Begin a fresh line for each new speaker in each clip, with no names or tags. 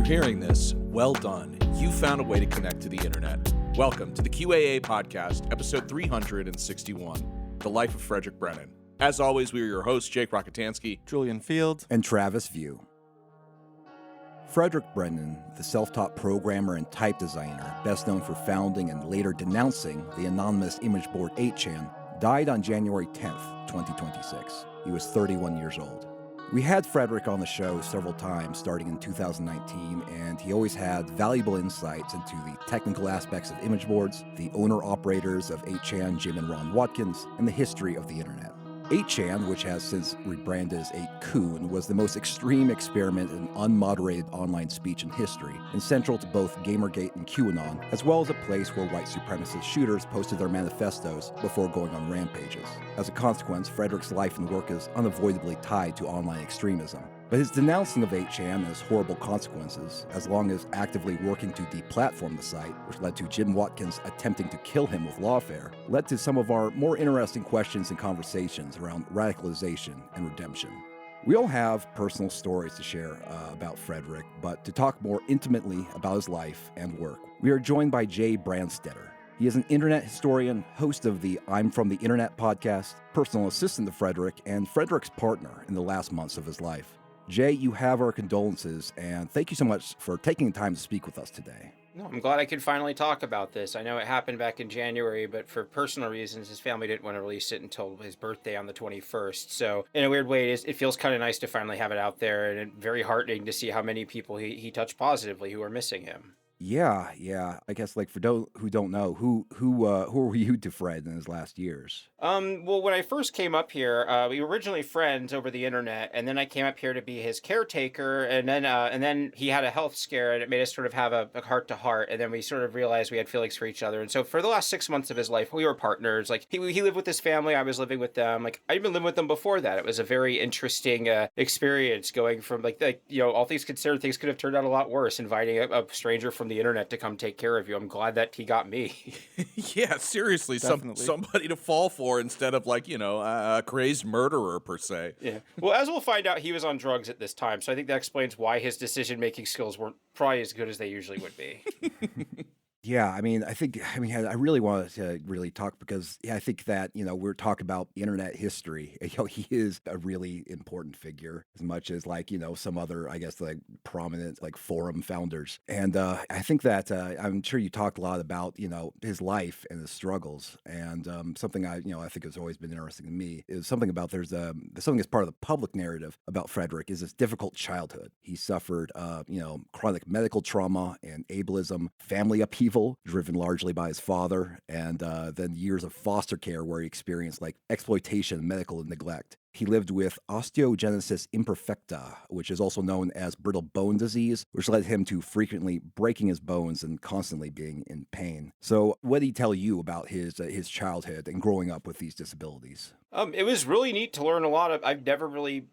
Hearing this, well done. You found a way to connect to the internet. Welcome to the QAA podcast, episode 361, The Life of Fredrick Brennan. As always, we are your hosts, Jake Rockatansky,
Julian Field,
and Travis View. Fredrick Brennan, the self-taught programmer and type designer, best known for founding and later denouncing the anonymous imageboard 8chan, died on January 10th, 2026. He was 31 years old. We had Fredrick on the show several times starting in 2019, and he always had valuable insights into the technical aspects of imageboards, the owner-operators of 8chan, Jim and Ron Watkins, and the history of the internet. 8chan, which has since rebranded as 8kun, was the most extreme experiment in unmoderated online speech in history, and central to both Gamergate and QAnon, as well as a place where white supremacist shooters posted their manifestos before going on rampages. As a consequence, Fredrick's life and work is unavoidably tied to online extremism. But his denouncing of 8chan and its horrible consequences, as long as actively working to deplatform the site, which led to Jim Watkins attempting to kill him with lawfare, led to some of our more interesting questions and conversations around radicalization and redemption. We all have personal stories to share about Fredrick, but to talk more intimately about his life and work, we are joined by Jay Brandstetter. He is an internet historian, host of the I'm From the Internet podcast, personal assistant to Fredrick, and Fredrick's partner in the last months of his life. Jay, you have our condolences, and thank you so much for taking the time to speak with us today.
No, I'm glad I could finally talk about this. I know it happened back in January, but for personal reasons, his family didn't want to release it until his birthday on the 21st. So in a weird way, it feels kind of nice to finally have it out there, and very heartening to see how many people he touched positively who are missing him.
Yeah. I guess, like, for those who don't know, who were you to Fred in his last years?
Well, when I first came up here, we were originally friends over the internet, and then I came up here to be his caretaker, and then he had a health scare, and it made us sort of have a heart-to-heart, and then we sort of realized we had feelings for each other, and so for the last 6 months of his life, we were partners. Like, he lived with his family, I was living with them. Like, I'd been living with them before that. It was a very interesting experience going from, all things considered, things could have turned out a lot worse, inviting a stranger from the internet to come take care of you. I'm glad that he got me.
Yeah, seriously, somebody to fall for instead of a crazed murderer per se.
Yeah. Well, as we'll find out, he was on drugs at this time, so I think that explains why his decision-making skills weren't probably as good as they usually would be.
Yeah, I I really wanted to really talk because I think that, we're talking about internet history. He is a really important figure as much as some other, I guess, prominent forum founders. And I think that I'm sure you talked a lot about, his life and his struggles. And something I think has always been interesting to me is something about something that's part of the public narrative about Fredrick is his difficult childhood. He suffered, chronic medical trauma and ableism, family upheaval, driven largely by his father, and then years of foster care where he experienced exploitation, medical neglect. He lived with osteogenesis imperfecta, which is also known as brittle bone disease, which led him to frequently breaking his bones and constantly being in pain. So what did he tell you about his childhood and growing up with these disabilities?
It was really neat to learn a lot of. I've never really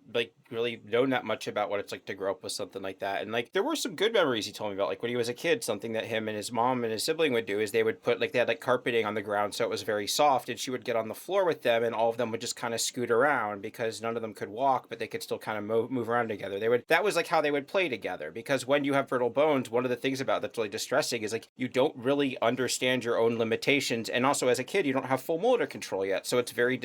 known that much about what it's like to grow up with something like that. And there were some good memories he told me about. When he was a kid, something that him and his mom and his sibling would do is they would put they had carpeting on the ground so it was very soft, and she would get on the floor with them, and all of them would just kind of scoot around because none of them could walk, but they could still kind of move around together. That was how they would play together, because when you have brittle bones, one of the things about that's really distressing is you don't really understand your own limitations, and also as a kid you don't have full motor control yet, so it's very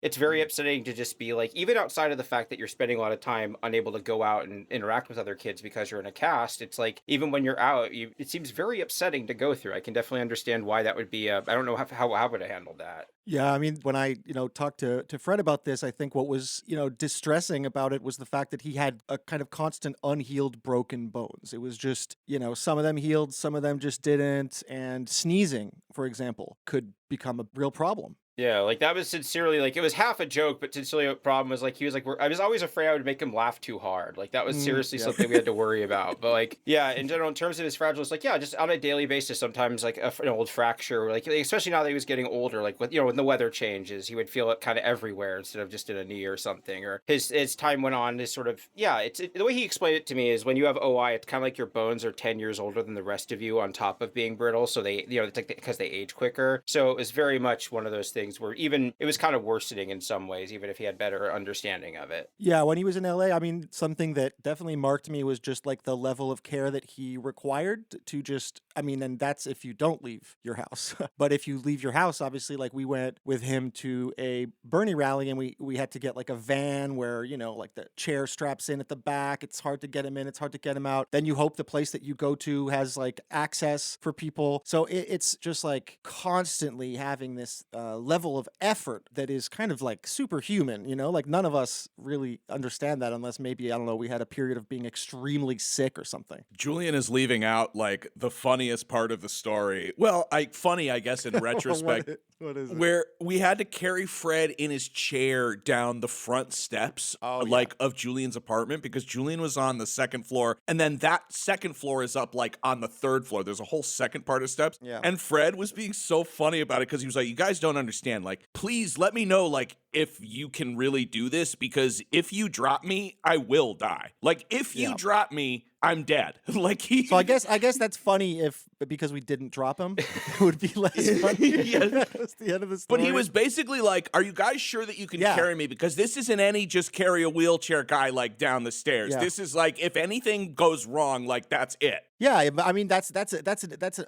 it's very upsetting to just be even outside of the fact that you're spending a lot of time unable to go out and interact with other kids because you're in a cast. It's even when you're out, it seems very upsetting to go through. I can definitely understand why that would be. I don't know how would I handle that.
Yeah, when I, talked to Fred about this, I think what was, distressing about it was the fact that he had a kind of constant unhealed broken bones. It was just, some of them healed, some of them just didn't. And sneezing, for example, could become a real problem.
Yeah, like that was sincerely, like it was half a joke, but sincerely, the problem was like he was like, I was always afraid I would make him laugh too hard. Like that was seriously
Yeah.
something we had to worry about. But like, yeah, in general, in terms of his fragile, like yeah, just on a daily basis, sometimes like an old fracture, like especially now that he was getting older, like with when the weather changes, he would feel it kind of everywhere instead of just in a knee or something. Or his time went on to sort of the way he explained it to me is when you have OI, it's kind of like your bones are 10 years older than the rest of you on top of being brittle, so they it's like because they age quicker. So it was very much one of those things where even it was kind of worsening in some ways, even if he had better understanding of it.
Yeah, when he was in LA, I mean, something that definitely marked me was just like the level of care that he required to just, I mean, and that's if you don't leave your house. But if you leave your house, obviously, like we went with him to a Bernie rally and we had to get like a van where, like the chair straps in at the back. It's hard to get him in, it's hard to get him out. Then you hope the place that you go to has like access for people. So it's just like constantly having this level of effort that is kind of like superhuman, like none of us really understand that unless maybe, I don't know, we had a period of being extremely sick or something.
Julian is leaving out like the funniest part of the story. Well, funny, I guess, in retrospect.
What is it?
Where we had to carry Fred in his chair down the front steps of Julian's apartment because Julian was on the second floor and then that second floor is up like on the third floor. There's a whole second part of steps.
Yeah.
And Fred was being so funny about it because he was like, you guys don't understand. Like, please let me know like if you can really do this because if you drop me, I will die. Like if you drop me, I'm dead. Like
So I guess that's funny because we didn't drop him, it would be less funny. That's the end of the story.
But he was basically like, are you guys sure that you can carry me? Because this isn't any just carry a wheelchair guy like down the stairs.
Yeah.
This is like, if anything goes wrong, like that's it.
Yeah, I mean that's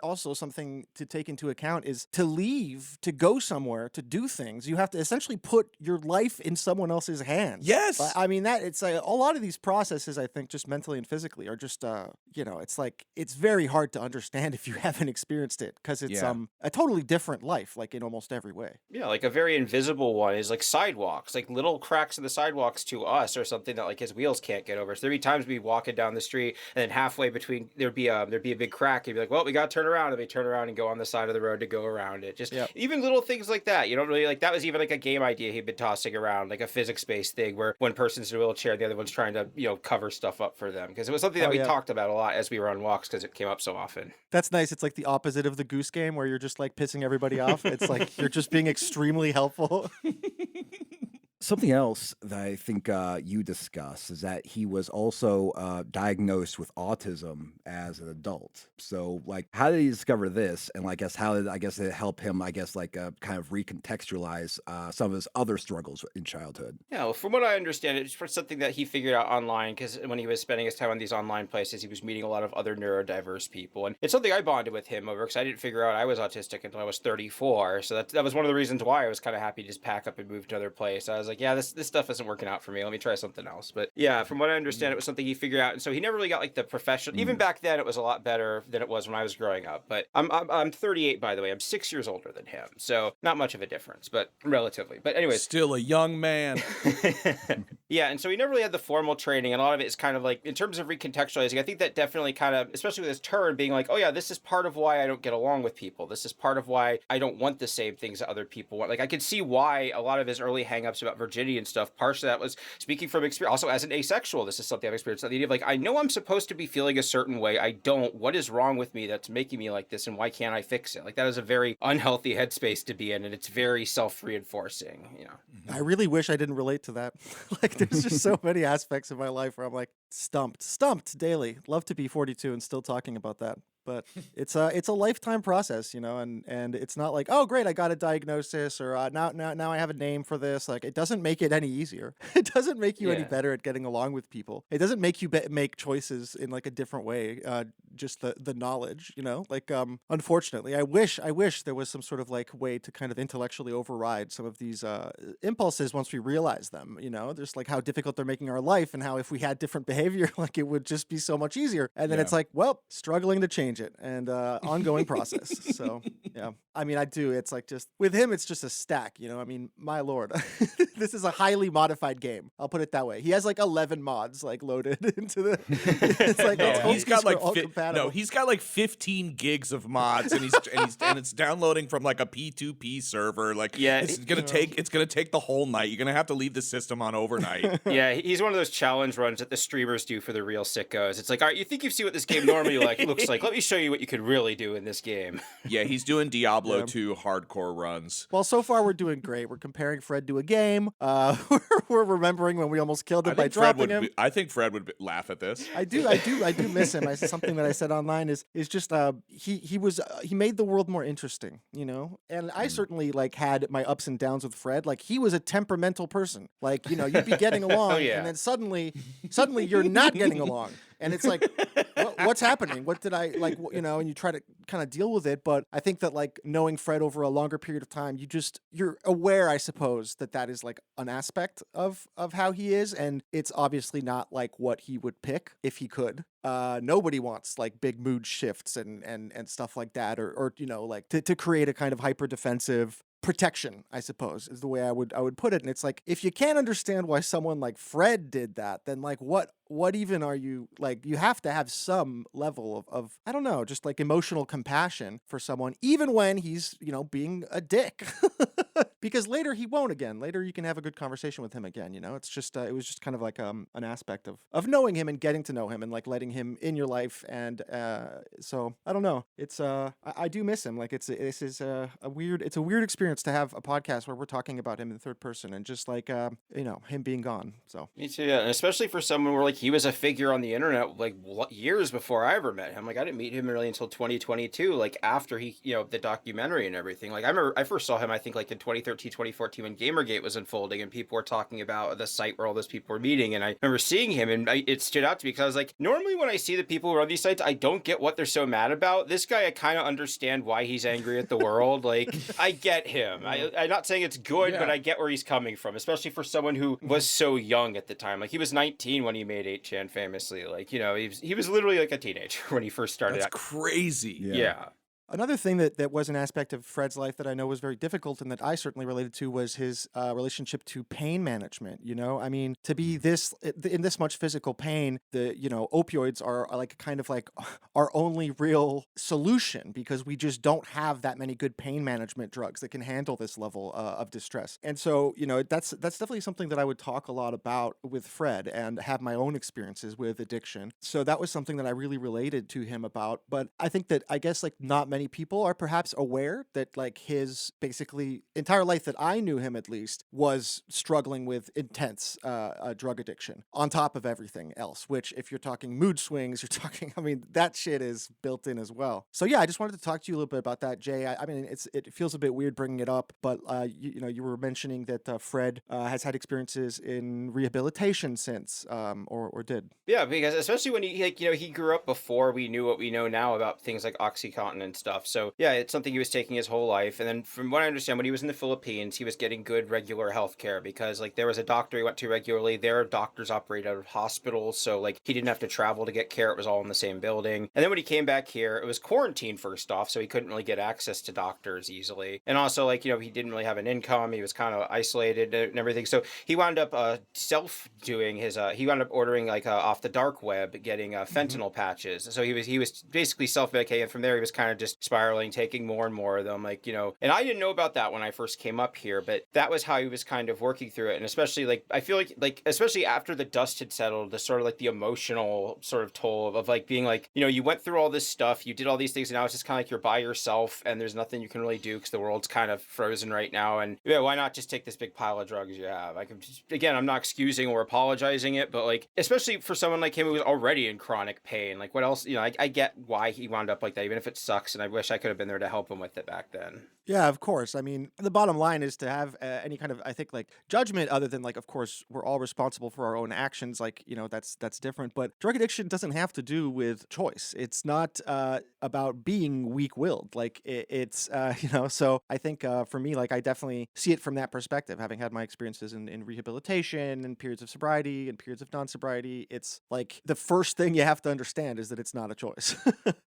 also something to take into account is to leave, to go somewhere, to do things. You have to essentially put your life in someone else's hands.
Yes.
I mean that it's a lot of these processes, I think, just mentally and physically are just it's like it's very hard to understand if you haven't experienced it because it's a totally different life, like in almost every way.
Yeah, like a very invisible one is like sidewalks, like little cracks in the sidewalks to us or something that like his wheels can't get over. So there'd be times we'd be walking down the street and then halfway between there'd be a big crack. You'd be like, well, we got to turn around. And they turn around and go on the side of the road to go around it. Just even little things like that. You don't really like that was even like a game idea he'd been tossing around, like a physics-based thing where one person's in a wheelchair, the other one's trying to, cover stuff up for them. Because it was something that we talked about a lot as we were on walks because it came up so often.
That's nice. It's like the opposite of the goose game where you're just like pissing everybody off. It's like you're just being extremely helpful.
Something else that I think you discuss is that he was also diagnosed with autism as an adult. So, like, how did he discover this? And I guess how did it help him? I guess like kind of recontextualize some of his other struggles in childhood.
Yeah, well, from what I understand, it's something that he figured out online because when he was spending his time on these online places, he was meeting a lot of other neurodiverse people, and it's something I bonded with him over because I didn't figure out I was autistic until I was 34. So that was one of the reasons why I was kind of happy to just pack up and move to another place. I was like, yeah, this stuff isn't working out for me. Let me try something else. But yeah, from what I understand, it was something he figured out, and so he never really got like the professional. Even back then, it was a lot better than it was when I was growing up. But I'm 38, by the way. I'm 6 years older than him, so not much of a difference, but relatively. But anyways,
still a young man.
Yeah, and so he never really had the formal training, and a lot of it is kind of like in terms of recontextualizing. I think that definitely kind of, especially with his turn, being like, oh yeah, this is part of why I don't get along with people. This is part of why I don't want the same things that other people want. Like I could see why a lot of his early hangups about virginity and stuff, partially that was speaking from experience. Also, as an asexual, this is something I've experienced. The idea of like, I know I'm supposed to be feeling a certain way. I don't. What is wrong with me that's making me like this, and why can't I fix it? Like that is a very unhealthy headspace to be in, and it's very self-reinforcing.
I really wish I didn't relate to that. Like there's just so many aspects of my life where I'm like stumped daily. Love to be 42 and still talking about that. But it's a lifetime process, and it's not like, oh great, I got a diagnosis, or now I have a name for this. Like it doesn't make it any easier. It doesn't make you any better at getting along with people. It doesn't make you make choices in like a different way. Just the knowledge, Like unfortunately, I wish there was some sort of like way to kind of intellectually override some of these impulses once we realize them. There's like how difficult they're making our life, and how if we had different behavior, like it would just be so much easier. And then it's like, well, struggling to change it, and ongoing process. So yeah, I mean, I do. It's like just with him, it's just a stack. I mean, my lord, this is a highly modified game. I'll put it that way. He has like 11 mods like loaded into the. It's like
he's got like
incompatible.
No, he's got like 15 gigs of mods, and and it's downloading from like a P2P server. Like,
Yeah,
it's gonna take the whole night. You're gonna have to leave the system on overnight.
Yeah, he's one of those challenge runs that the streamers do for the real sickos. It's like, all right, you think you see what this game normally looks like? Let me show you what you could really do in this game.
Yeah, he's doing Diablo 2 hardcore runs.
Well, so far we're doing great. We're comparing Fred to a game. We're remembering when we made killed him by dropping him.
I think Fred would laugh at this.
I do miss him. Something that I said online is just he made the world more interesting, you know. And I certainly like had my ups and downs with Fred. Like he was a temperamental person. Like, you know, you'd be getting along, and then suddenly you're not getting along. And it's like, what's happening? What did I like? You know, and you try to kind of deal with it. But I think that like knowing Fred over a longer period of time, you're aware, I suppose, that is like an aspect of how he is, and it's obviously not like what he would pick if he could. Nobody wants like big mood shifts and stuff like that, or you know, like to create a kind of hyper defensive protection, I suppose, is the way I would put it. And it's like, if you can't understand why someone like Fred did that, then like what even are you like? You have to have some level of I don't know, just like emotional compassion for someone, even when he's, you know, being a dick. Because later he won't again. Later you can have a good conversation with him again, you know. It's just it was just kind of like an aspect of knowing him and getting to know him and like letting him in your life. And so I don't know. It's I do miss him. Like this is a weird experience to have a podcast where we're talking about him in third person and just like you know, him being gone. So
me too, yeah. And especially for someone where like he was a figure on the internet like years before I ever met him. Like I didn't meet him really until 2022, like after he, you know, the documentary and everything. Like I remember I first saw him I think like in 2013, 2014 when Gamergate was unfolding and people were talking about the site where all those people were meeting, and I remember seeing him and it stood out to me because I was like, normally when I see the people who run these sites, I don't get what they're so mad about. This guy, I kind of understand why he's angry at the world. Like I get him. I'm not saying it's good, but I get where he's coming from, especially for someone who was so young at the time. Like he was 19 when he made 8chan famously. Like, you know, he was literally like a teenager when he first started.
That's crazy.
Yeah.
Another thing that was an aspect of Fred's life that I know was very difficult and that I certainly related to was his relationship to pain management. You know, I mean, to be in this much physical pain, you know, opioids are like kind of like our only real solution because we just don't have that many good pain management drugs that can handle this level of distress. And so, you know, that's definitely something that I would talk a lot about with Fred and have my own experiences with addiction. So that was something that I really related to him about. But I think that I guess like not many people are perhaps aware that like his basically entire life that I knew him at least was struggling with intense drug addiction on top of everything else, which if you're talking mood swings, you're talking, I mean, that shit is built in as well. So yeah, I just wanted to talk to you a little bit about that, Jay. I mean, it feels a bit weird bringing it up, but you know, you were mentioning that Fred has had experiences in rehabilitation since, or did.
Yeah, because especially when he like, you know, he grew up before we knew what we know now about things like OxyContin and stuff. So yeah, it's something he was taking his whole life. And then from what I understand, when he was in the Philippines, he was getting good regular health care because like there was a doctor he went to regularly. Their doctors operate out of hospitals. So like he didn't have to travel to get care. It was all in the same building. And then when he came back here, it was quarantined first off. So he couldn't really get access to doctors easily. And also like, you know, he didn't really have an income. He was kind of isolated and everything. So he wound up self-doing his, he wound up ordering like off the dark web, getting fentanyl patches. So he was basically self-medicating. And from there, he was kind of just spiraling, taking more and more of them, like, you know. And I didn't know about that when I first came up here, but that was how he was kind of working through it. And especially like I feel like especially after the dust had settled, the sort of like the emotional sort of toll of like being like, you know, you went through all this stuff, you did all these things, and now it's just kind of like you're by yourself and there's nothing you can really do because the world's kind of frozen right now. And yeah, why not just take this big pile of drugs you have? Like, again, I'm not excusing or apologizing it, but like especially for someone like him who was already in chronic pain, like what else, you know, I get why he wound up like that, even if it sucks, and I wish I could have been there to help him with it back then.
Yeah, of course. I mean, the bottom line is to have any kind of, I think, like judgment other than like, of course, we're all responsible for our own actions. Like, you know, that's different. But drug addiction doesn't have to do with choice. It's not about being weak-willed. Like it's, you know, so I think for me, like I definitely see it from that perspective, having had my experiences in rehabilitation and periods of sobriety and periods of non-sobriety. It's like the first thing you have to understand is that it's not a choice.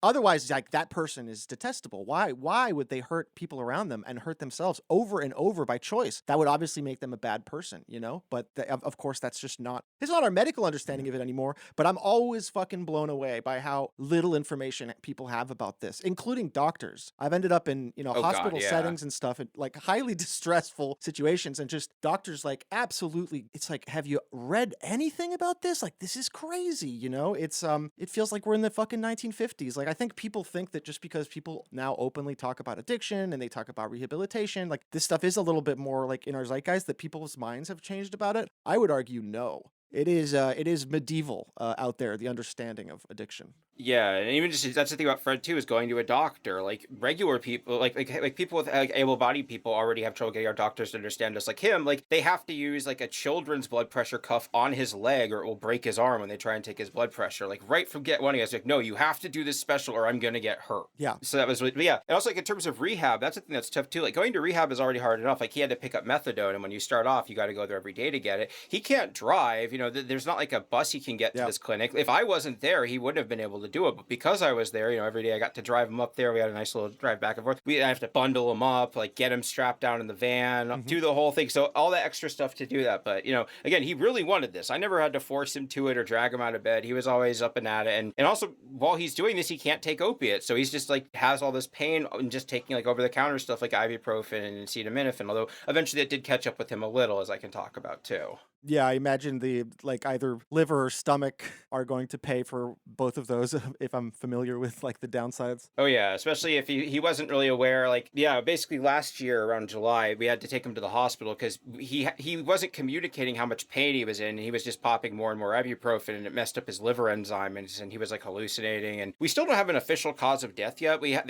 Otherwise, like that person is just detestable. Why would they hurt people around them and hurt themselves over and over by choice? That would obviously make them a bad person, you know? But of course, that's just not, it's not our medical understanding of it anymore. But I'm always fucking blown away by how little information people have about this, including doctors. I've ended up in, hospital settings and stuff, and like highly distressful situations, and just doctors like absolutely, it's like, have you read anything about this? Like, this is crazy, It's it feels like we're in the fucking 1950s. Like, I think people think that just because people now openly talk about addiction and they talk about rehabilitation, like this stuff is a little bit more like in our zeitgeist, that people's minds have changed about it. I would argue no. It is medieval out there, the understanding of addiction.
Yeah, and even just that's the thing about Fred too, is going to a doctor. Like regular people, like people with like able-bodied people already have trouble getting our doctors to understand us. Like him, like they have to use like a children's blood pressure cuff on his leg, or it will break his arm when they try and take his blood pressure. Like right from get one, he was like, no, you have to do this special, or I'm gonna get hurt.
Yeah.
So that was, yeah. And also like in terms of rehab, that's the thing that's tough too. Like going to rehab is already hard enough. Like he had to pick up methadone, and when you start off, you got to go there every day to get it. He can't drive. There's not like a bus he can get to this clinic. If I wasn't there, he wouldn't have been able to do it. But because I was there, every day I got to drive him up there. We had a nice little drive back and forth. I have to bundle him up, like get him strapped down in the van, do the whole thing. So all that extra stuff to do that. But, again, he really wanted this. I never had to force him to it or drag him out of bed. He was always up and at it. And also, while he's doing this, he can't take opiates. So he's just like has all this pain and just taking like over the counter stuff like ibuprofen and acetaminophen. Although eventually it did catch up with him a little, as I can talk about too.
Yeah, I imagine the like either liver or stomach are going to pay for both of those if I'm familiar with like the downsides.
Oh yeah, especially if he wasn't really aware. Like basically last year around July we had to take him to the hospital because he wasn't communicating how much pain he was in. And he was just popping more and more ibuprofen, and it messed up his liver enzyme, and he was like hallucinating. And we still don't have an official cause of death yet. We have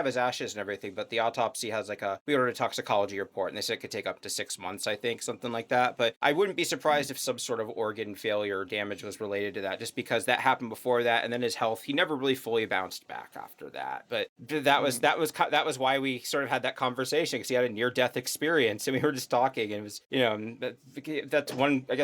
his ashes and everything, but the autopsy has we ordered a toxicology report, and they said it could take up to 6 months, I think, something like that. But I wouldn't be surprised if some sort of organ failure or damage was related to that, just because that happened before that, and then his health, he never really fully bounced back after that. But that was why we sort of had that conversation, because he had a near-death experience, and we were just talking, and it was that's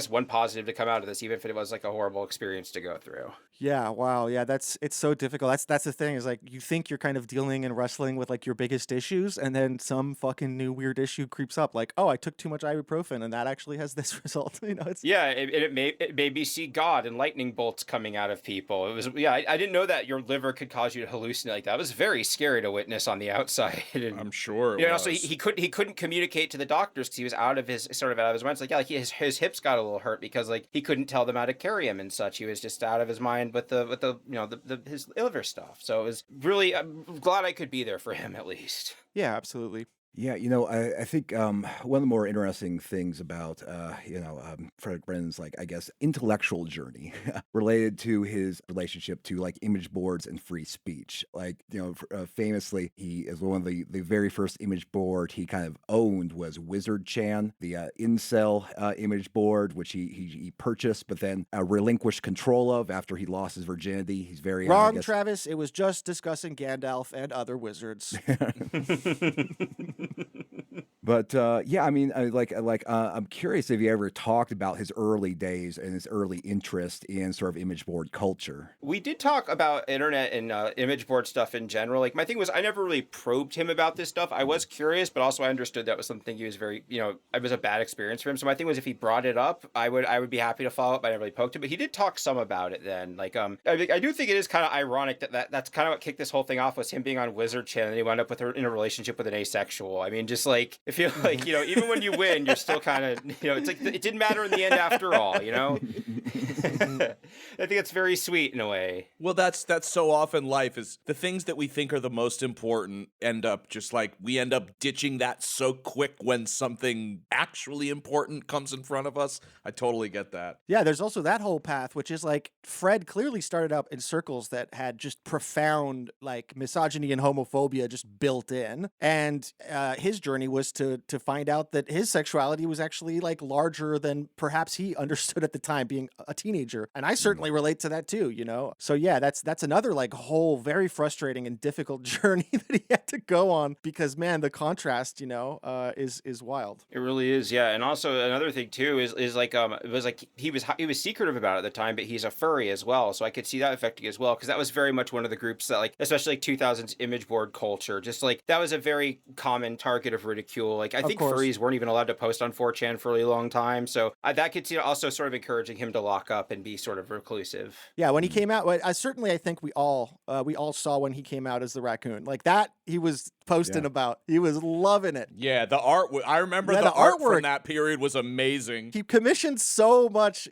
one positive to come out of this, even if it was like a horrible experience to go through.
Yeah, wow. Yeah, it's so difficult. That's the thing, is like you think you're kind of dealing and wrestling with like your biggest issues, and then some fucking new weird issue creeps up, like, oh, I took too much ibuprofen and that actually has this result. It's
it made me see God and lightning bolts coming out of people. It was I didn't know that your liver could cause you to hallucinate like that. It was very scary to witness on the outside. And,
I'm sure.
And also he couldn't communicate to the doctors because he was out of his mind. It's like his hips got a little hurt because like he couldn't tell them how to carry him and such. He was just out of his mind with his liver stuff. So it was really, I'm glad I could be there for him at least.
Yeah, absolutely.
Yeah, I think one of the more interesting things about, Fredrick Brennan's, like, I guess, intellectual journey related to his relationship to, like, image boards and free speech. Like, famously, he is one of the very first image board he kind of owned was Wizard Chan, the incel image board, which he purchased, but then relinquished control of after he lost his virginity. He's very...
Wrong, Travis. It was just discussing Gandalf and other wizards.
But I'm curious if you ever talked about his early days and his early interest in sort of image board culture.
We did talk about internet and image board stuff in general. Like my thing was, I never really probed him about this stuff. I was curious, but also I understood that was something he was very, it was a bad experience for him. So my thing was, if he brought it up, I would be happy to follow up. I never really poked him, but he did talk some about it then. Like, I do think it is kind of ironic that's kind of what kicked this whole thing off, was him being on Wizard Chan, and he wound up with her in a relationship with an asexual. I mean, just like, if you like, even when you win, you're still kind of, it's like it didn't matter in the end after all, I think it's very sweet in a way.
Well, that's so often life, is the things that we think are the most important end up just like, we end up ditching that so quick when something actually important comes in front of us. I totally get that.
Yeah, there's also that whole path, which is like, Fred clearly started out in circles that had just profound like misogyny and homophobia just built in, and his journey was to find out that his sexuality was actually like larger than perhaps he understood at the time, being being a teenager. And I certainly relate to that too, you know? So yeah, that's another like whole very frustrating and difficult journey that he had to go on because man, the contrast, you know, is wild.
It really is, yeah. And also another thing too is like it was like he was secretive about it at the time, but he's a furry as well, so I could see that affecting as well because that was very much one of the groups that like, especially like 2000s image board culture, just like that was a very common target of ridicule. Like I think furries weren't even allowed to post on 4chan for a really long time, so that could see also sort of encouraging him to lock up and be sort of reclusive.
Yeah, when he came out, certainly I think we all saw when he came out as the raccoon like that. He was posting about. He was loving it.
Yeah, the art. I remember the art from that period was amazing.
He commissioned so much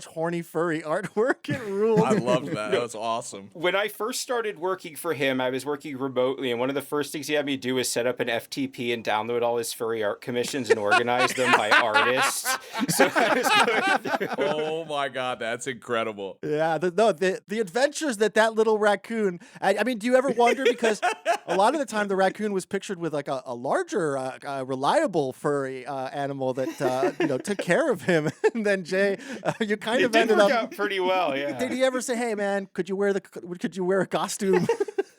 horny furry artwork. It ruled.
I loved that. That was awesome.
When I first started working for him, I was working remotely, and one of the first things he had me do was set up an FTP and download all his furry art commissions and organize them by artists. So I was going through.
Oh my god, that's incredible.
Yeah, the adventures that little raccoon. I mean, do you ever wonder because a lot of the time the raccoon was pictured with like a larger, reliable furry animal that you know took care of him, and then Jay, you kind of ended up
out pretty well. Yeah.
Did he ever say, "Hey, man, could you wear a costume?"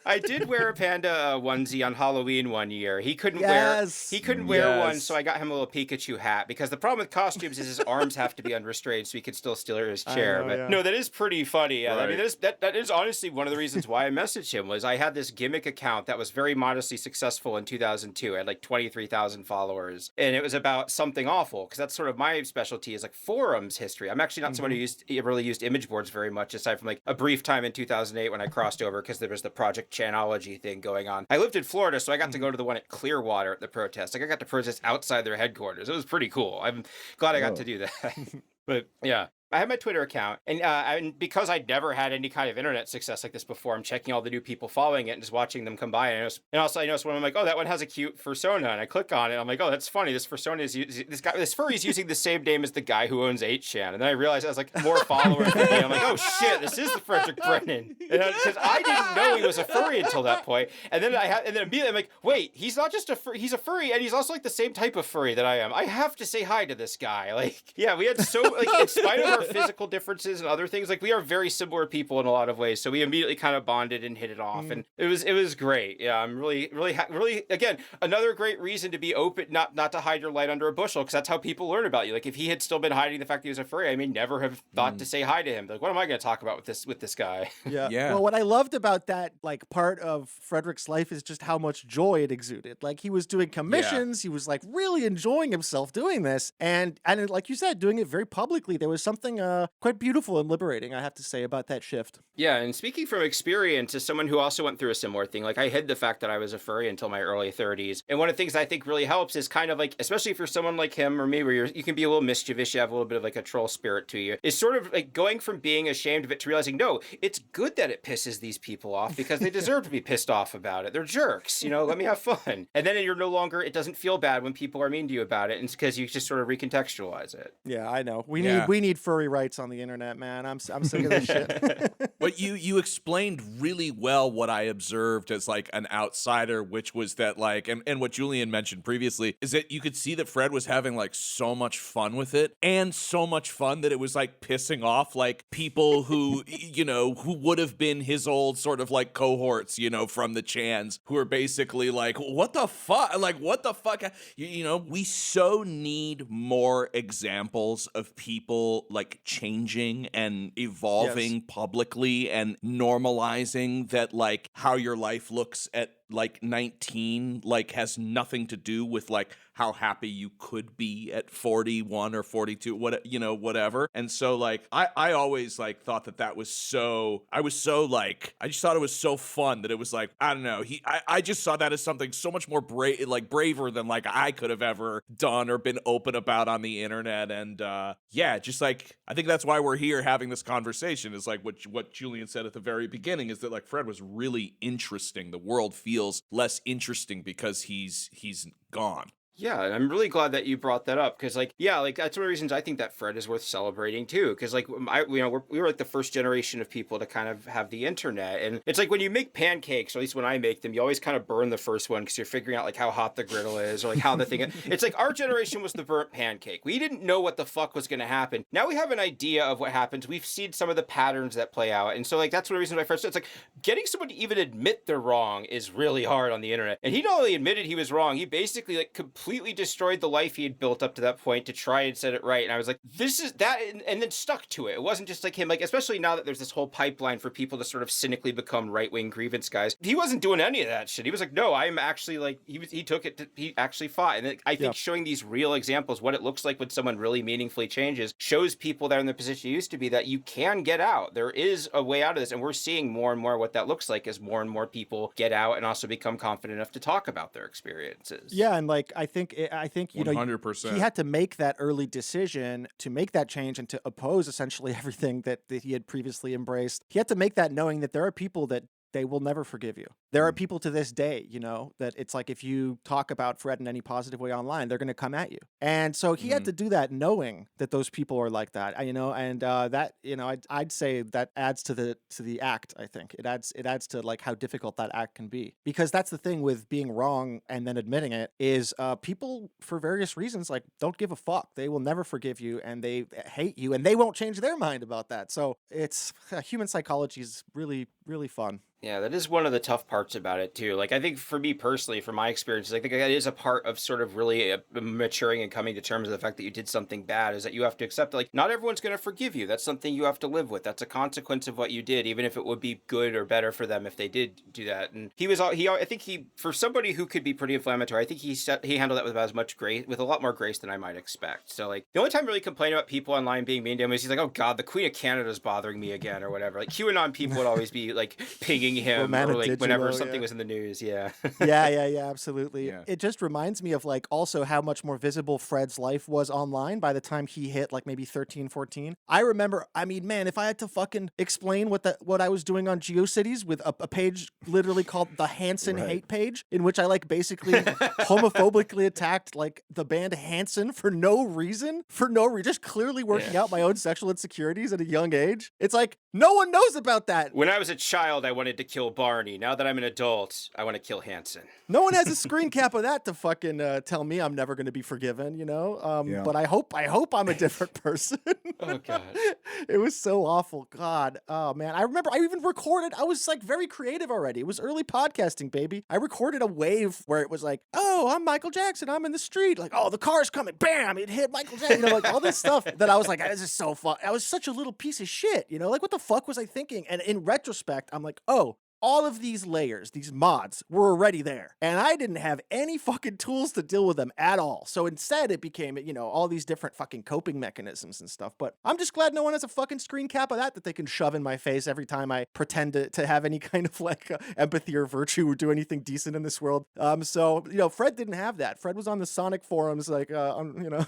I did wear a panda onesie on Halloween one year. He couldn't wear one, so I got him a little Pikachu hat because the problem with costumes is his arms have to be unrestrained so he could still steer his chair. No, that is pretty funny. Yeah. Right. I mean, that is honestly one of the reasons why I messaged him was I had this gimmick account that was very modestly successful in 2002. I had like 23,000 followers, and it was about something awful because that's sort of my specialty is like forums history. I'm actually not someone who really used image boards very much aside from like a brief time in 2008 when I crossed over because there was the Project Chanology thing going on. I lived in Florida, so I got to go to the one at Clearwater at the protest. Like I got to protest outside their headquarters. It was pretty cool. I'm glad I got to do that. But yeah. I have my Twitter account, and because I'd never had any kind of internet success like this before, I'm checking all the new people following it and just watching them come by. And also I noticed one. I'm like, oh, that one has a cute fursona, and I click on it. I'm like, oh, that's funny. This fursona this furry's using the same name as the guy who owns 8chan. And then I realized I was like more followers than me. I'm like, oh shit, this is the Fredrick Brennan, because I didn't know he was a furry until that point. And then immediately I'm like, wait, he's not just he's a furry, and he's also like the same type of furry that I am. I have to say hi to this guy. Like, yeah, we had so like in spite of our physical differences and other things, like we are very similar people in a lot of ways, so we immediately kind of bonded and hit it off, and it was great. Yeah, I'm really again another great reason to be open, not to hide your light under a bushel, because that's how people learn about you. Like if he had still been hiding the fact that he was a furry, I may never have thought to say hi to him. Like, what am I going to talk about with this guy?
Yeah. Well, what I loved about that like part of Fredrick's life is just how much joy it exuded. Like he was doing commissions, he was like really enjoying himself doing this, and like you said, doing it very publicly. There was something quite beautiful and liberating, I have to say, about that shift.
Yeah, and speaking from experience as someone who also went through a similar thing, like I hid the fact that I was a furry until my early 30s. And one of the things I think really helps is kind of like, especially for someone like him or me, where you can be a little mischievous, you have a little bit of like a troll spirit to you, is sort of like going from being ashamed of it to realizing, no, it's good that it pisses these people off because they deserve to be pissed off about it. They're jerks, let me have fun. And then it doesn't feel bad when people are mean to you about it, and it's because you just sort of recontextualize it.
Yeah, I know. We need furry rights on the internet, man. I'm sick of this shit.
But you explained really well what I observed as like an outsider, which was that like, and what Julian mentioned previously, is that you could see that Fred was having like so much fun with it, and so much fun that it was like pissing off like people who, who would have been his old sort of like cohorts, from the Chans, who are basically like, what the fuck? Like, what the fuck? We so need more examples of people like changing and evolving publicly and normalizing that like how your life looks at like 19 like has nothing to do with like how happy you could be at 41 or 42, whatever. And so like I always like thought that was so, I just thought it was so fun that it was like, I don't know, I just saw that as something so much more braver than like I could have ever done or been open about on the internet. And just like I think that's why we're here having this conversation, is like what Julian said at the very beginning, is that like Fred was really interesting. The world feels less interesting because he's gone.
Yeah, and I'm really glad that you brought that up because, like, yeah, like that's one of the reasons I think that Fred is worth celebrating too. Because, like, we were like the first generation of people to kind of have the internet, and it's like when you make pancakes, or at least when I make them, you always kind of burn the first one because you're figuring out like how hot the griddle is or like how the thing. It's like our generation was the burnt pancake. We didn't know what the fuck was going to happen. Now we have an idea of what happens. We've seen some of the patterns that play out, and so like that's one of the reasons I first. It's like getting someone to even admit they're wrong is really hard on the internet, and he not only admitted he was wrong, he basically like completely destroyed the life he had built up to that point to try and set it right. And I was like, this is that, and then stuck to it. It wasn't just like him, like, especially now that there's this whole pipeline for people to sort of cynically become right-wing grievance guys. He wasn't doing any of that shit. He was like, no, I'm actually like, he took it to, he actually fought. And I think showing these real examples, what it looks like when someone really meaningfully changes, shows people that are in the position you used to be that you can get out. There is a way out of this. And we're seeing more and more what that looks like as more and more people get out and also become confident enough to talk about their experiences.
Yeah, and like I think you know
100%.
he had to make that early decision to make that change and to oppose essentially everything that he had previously embraced. He had to make that knowing that there are people that they will never forgive you. There are people to this day, you know, that it's like if you talk about Fred in any positive way online, they're going to come at you. And so he had to do that knowing that those people are like that, you know, and that, you know, I'd say that adds to the act, I think. It adds to like how difficult that act can be. Because that's the thing with being wrong and then admitting it is people for various reasons like don't give a fuck. They will never forgive you and they hate you and they won't change their mind about that. So it's human psychology is really, really fun.
Yeah, that is one of the tough parts about it too. Like I think for me personally, from my experiences, I think that is a part of sort of really maturing and coming to terms with the fact that you did something bad is that you have to accept like not everyone's going to forgive you. That's something you have to live with. That's a consequence of what you did, even if it would be good or better for them if they did do that. And I think for somebody who could be pretty inflammatory, I think he handled that with about as much grace, with a lot more grace than I might expect. So like the only time I really complain about people online being mean to him is he's like, oh God, the Queen of Canada is bothering me again or whatever. Like QAnon people would always be like pinging him or like whenever something was in the news. Yeah.
yeah, absolutely.
Yeah.
It just reminds me of like also how much more visible Fred's life was online by the time he hit like maybe 13, 14. I remember, I mean, man, if I had to fucking explain what I was doing on GeoCities with a page literally called the Hanson hate page, in which I like basically homophobically attacked like the band Hanson for no reason, just clearly working out my own sexual insecurities at a young age. It's like, no one knows about that.
When I was a child, I wanted to kill Barney. Now that I'm an adult, I want to kill Hanson.
No one has a screen cap of that to fucking tell me I'm never going to be forgiven, you know? But I hope I'm a different person.
Oh, God.
It was so awful. God. Oh, man. I remember I even recorded. I was like very creative already. It was early podcasting, baby. I recorded a wave where it was like, oh, I'm Michael Jackson. I'm in the street. Like, oh, the car's coming. Bam. It hit Michael Jackson. You know, like all this stuff that I was like, this is so fun. I was such a little piece of shit, you know? Like, what the fuck was I thinking? And in retrospect, I'm like, oh, all of these layers, these mods, were already there. And I didn't have any fucking tools to deal with them at all. So instead, it became, you know, all these different fucking coping mechanisms and stuff. But I'm just glad no one has a fucking screen cap of that they can shove in my face every time I pretend to have any kind of like empathy or virtue or do anything decent in this world. So, you know, Fred didn't have that. Fred was on the Sonic forums, like, you know,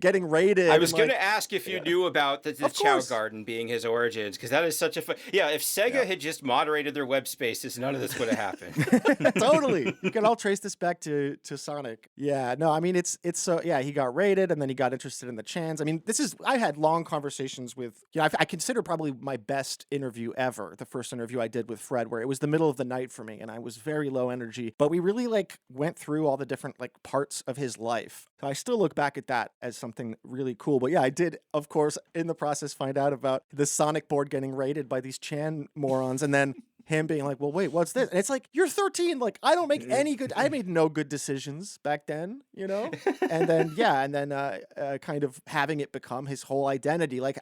getting raided.
I was going to ask if you knew about the Chow Garden being his origins, because that is such a if Sega had just moderated their web spaces, none of this would have happened.
Totally. You can all trace this back to Sonic. Yeah, no, I mean, it's so, yeah, he got raided and then he got interested in the Chans. I mean, I had long conversations with, you know, I consider probably my best interview ever, the first interview I did with Fred, where it was the middle of the night for me and I was very low energy, but we really like went through all the different like parts of his life. So I still look back at that as something really cool. But yeah, I did, of course, in the process find out about the Sonic board getting raided by these Chan morons and then him being like, well, wait, what's this? And it's like, you're 13. Like, I made no good decisions back then, you know? And then, kind of having it become his whole identity. Like,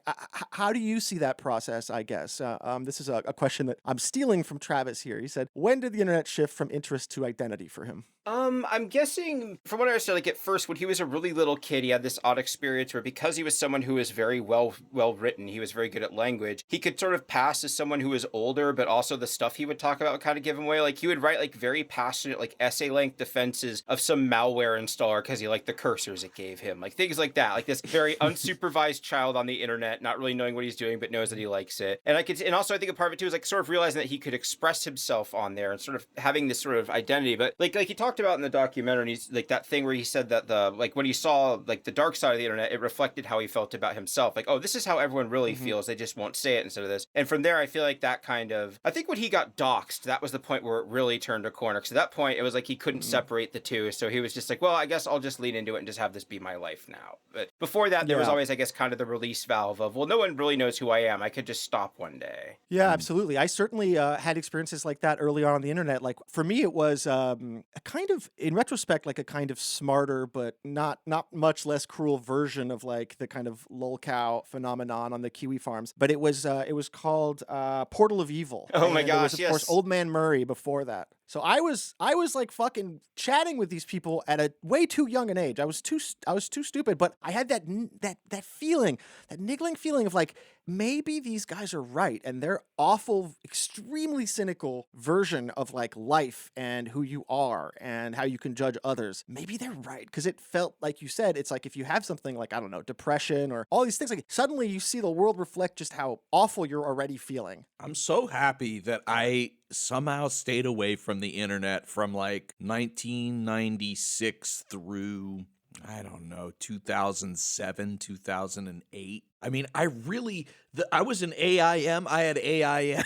how do you see that process, I guess? This is a question that I'm stealing from Travis here. He said, when did the internet shift from interest to identity for him?
I'm guessing, from what I understand, like at first when he was a really little kid, he had this odd experience where because he was someone who was very well written, he was very good at language, he could sort of pass as someone who was older, but also the stuff he would talk about would kind of give him away. Like he would write like very passionate, like essay-length defenses of some malware installer because he liked the cursors it gave him, like things like that. Like this very unsupervised child on the internet, not really knowing what he's doing, but knows that he likes it. And also I think a part of it too is like sort of realizing that he could express himself on there and sort of having this sort of identity. But like he talked talked about in the documentary, and he's like that thing where he said that when he saw like the dark side of the internet, it reflected how he felt about himself. Like, oh, this is how everyone really feels. They just won't say it instead of this. And from there, I feel like that kind of, I think when he got doxxed, that was the point where it really turned a corner. Because at that point, it was like he couldn't separate the two. So he was just like, well, I guess I'll just lean into it and just have this be my life now. But before that, there was always, I guess, kind of the release valve of, well, no one really knows who I am. I could just stop one day.
Yeah, absolutely. I certainly had experiences like that early on the internet. Like for me, it was a kind of, in retrospect, like a kind of smarter, but not much less cruel version of like the kind of lolcow phenomenon on the Kiwi farms. But it was called Portal of Evil.
Oh my
And
gosh,
there was, of
yes.
course, Old Man Murray before that. So I was like fucking chatting with these people at a way too young an age. I was too stupid, but I had that feeling, that niggling feeling of like, maybe these guys are right, and their awful, extremely cynical version of like life and who you are and how you can judge others, maybe they're right. Because it felt like you said, it's like if you have something like, I don't know, depression or all these things, like suddenly you see the world reflect just how awful you're already feeling.
I'm so happy that I somehow stayed away from the internet from like 1996 through, I don't know, 2007, 2008. I mean, I was an AIM. I had AIM.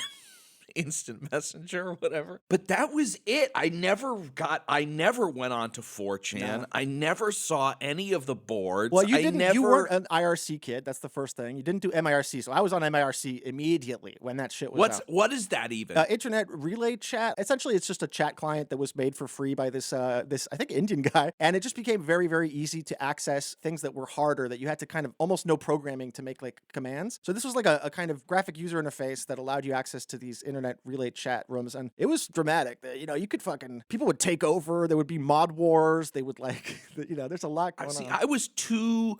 Instant Messenger or whatever. But that was it. I never went on to 4chan. No. I never saw any of the boards.
Well, you weren't an IRC kid. That's the first thing. You didn't do MIRC. So I was on MIRC immediately when that shit was out.
What is that even?
Internet relay chat. Essentially, it's just a chat client that was made for free by this I think Indian guy. And it just became very, very easy to access things that were harder, that you had to kind of almost know programming to make like commands. So this was like a kind of graphic user interface that allowed you access to these internet relay chat rooms, and it was dramatic. You know, you could people would take over. There would be mod wars. They would like, there's a lot going on.
I was too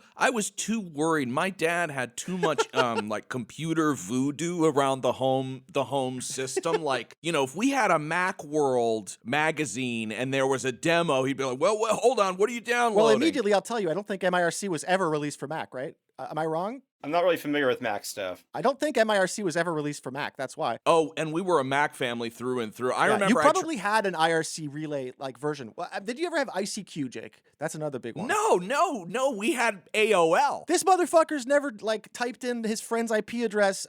worried. My dad had too much like computer voodoo around the home system. Like, if we had a Macworld magazine and there was a demo, he'd be like, well, hold on, what are you downloading?
Well, immediately I'll tell you, I don't think MIRC was ever released for Mac, right? Am I wrong?
I'm not really familiar with Mac stuff.
I don't think MIRC was ever released for Mac. That's why.
Oh, and we were a Mac family through and through. I remember
you probably had an IRC relay like version. Well, did you ever have ICQ, Jake? That's another big one.
No. We had AOL.
This motherfucker's never like typed in his friend's IP address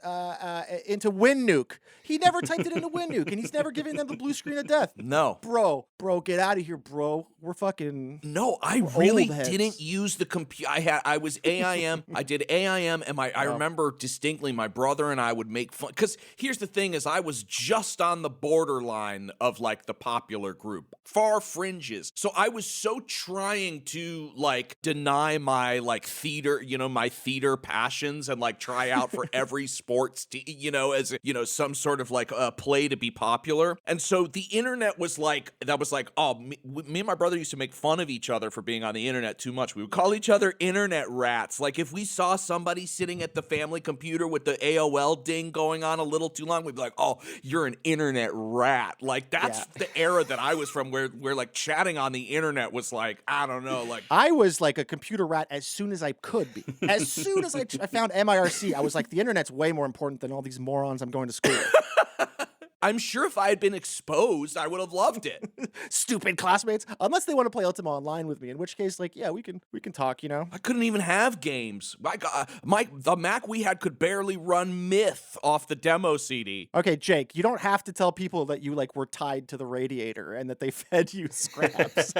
into WinNuke. He never typed it into WinNuke, and he's never giving them the blue screen of death.
No,
bro, get out of here, bro. We're fucking.
No, I really didn't use the computer. I was AIM. I did AIM. And I remember distinctly my brother and I would make fun. Because here's the thing is I was just on the borderline of like the popular group. Far fringes. So I was so trying to like deny my like theater, my theater passions and like try out for every sports, as, some sort of like a play to be popular. And so the internet was like, oh, me and my brother used to make fun of each other for being on the internet too much. We would call each other internet rats. Like if we saw somebody sitting at the family computer with the AOL ding going on a little too long, we'd be like, oh, you're an internet rat. Like that's the era that I was from where like chatting on the internet was like, I don't know, like
I was like a computer rat as soon as I could be. As soon as I found MIRC, I was like, the internet's way more important than all these morons I'm going to school with.
I'm sure if I had been exposed, I would have loved it.
Stupid classmates. Unless they want to play Ultima Online with me, in which case, like, yeah, we can talk,
I couldn't even have games. The Mac we had could barely run Myth off the demo CD.
Okay, Jake, you don't have to tell people that you like were tied to the radiator and that they fed you scraps.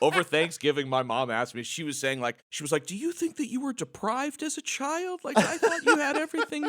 Over Thanksgiving, my mom asked me, she was like, do you think that you were deprived as a child? Like, I thought you had everything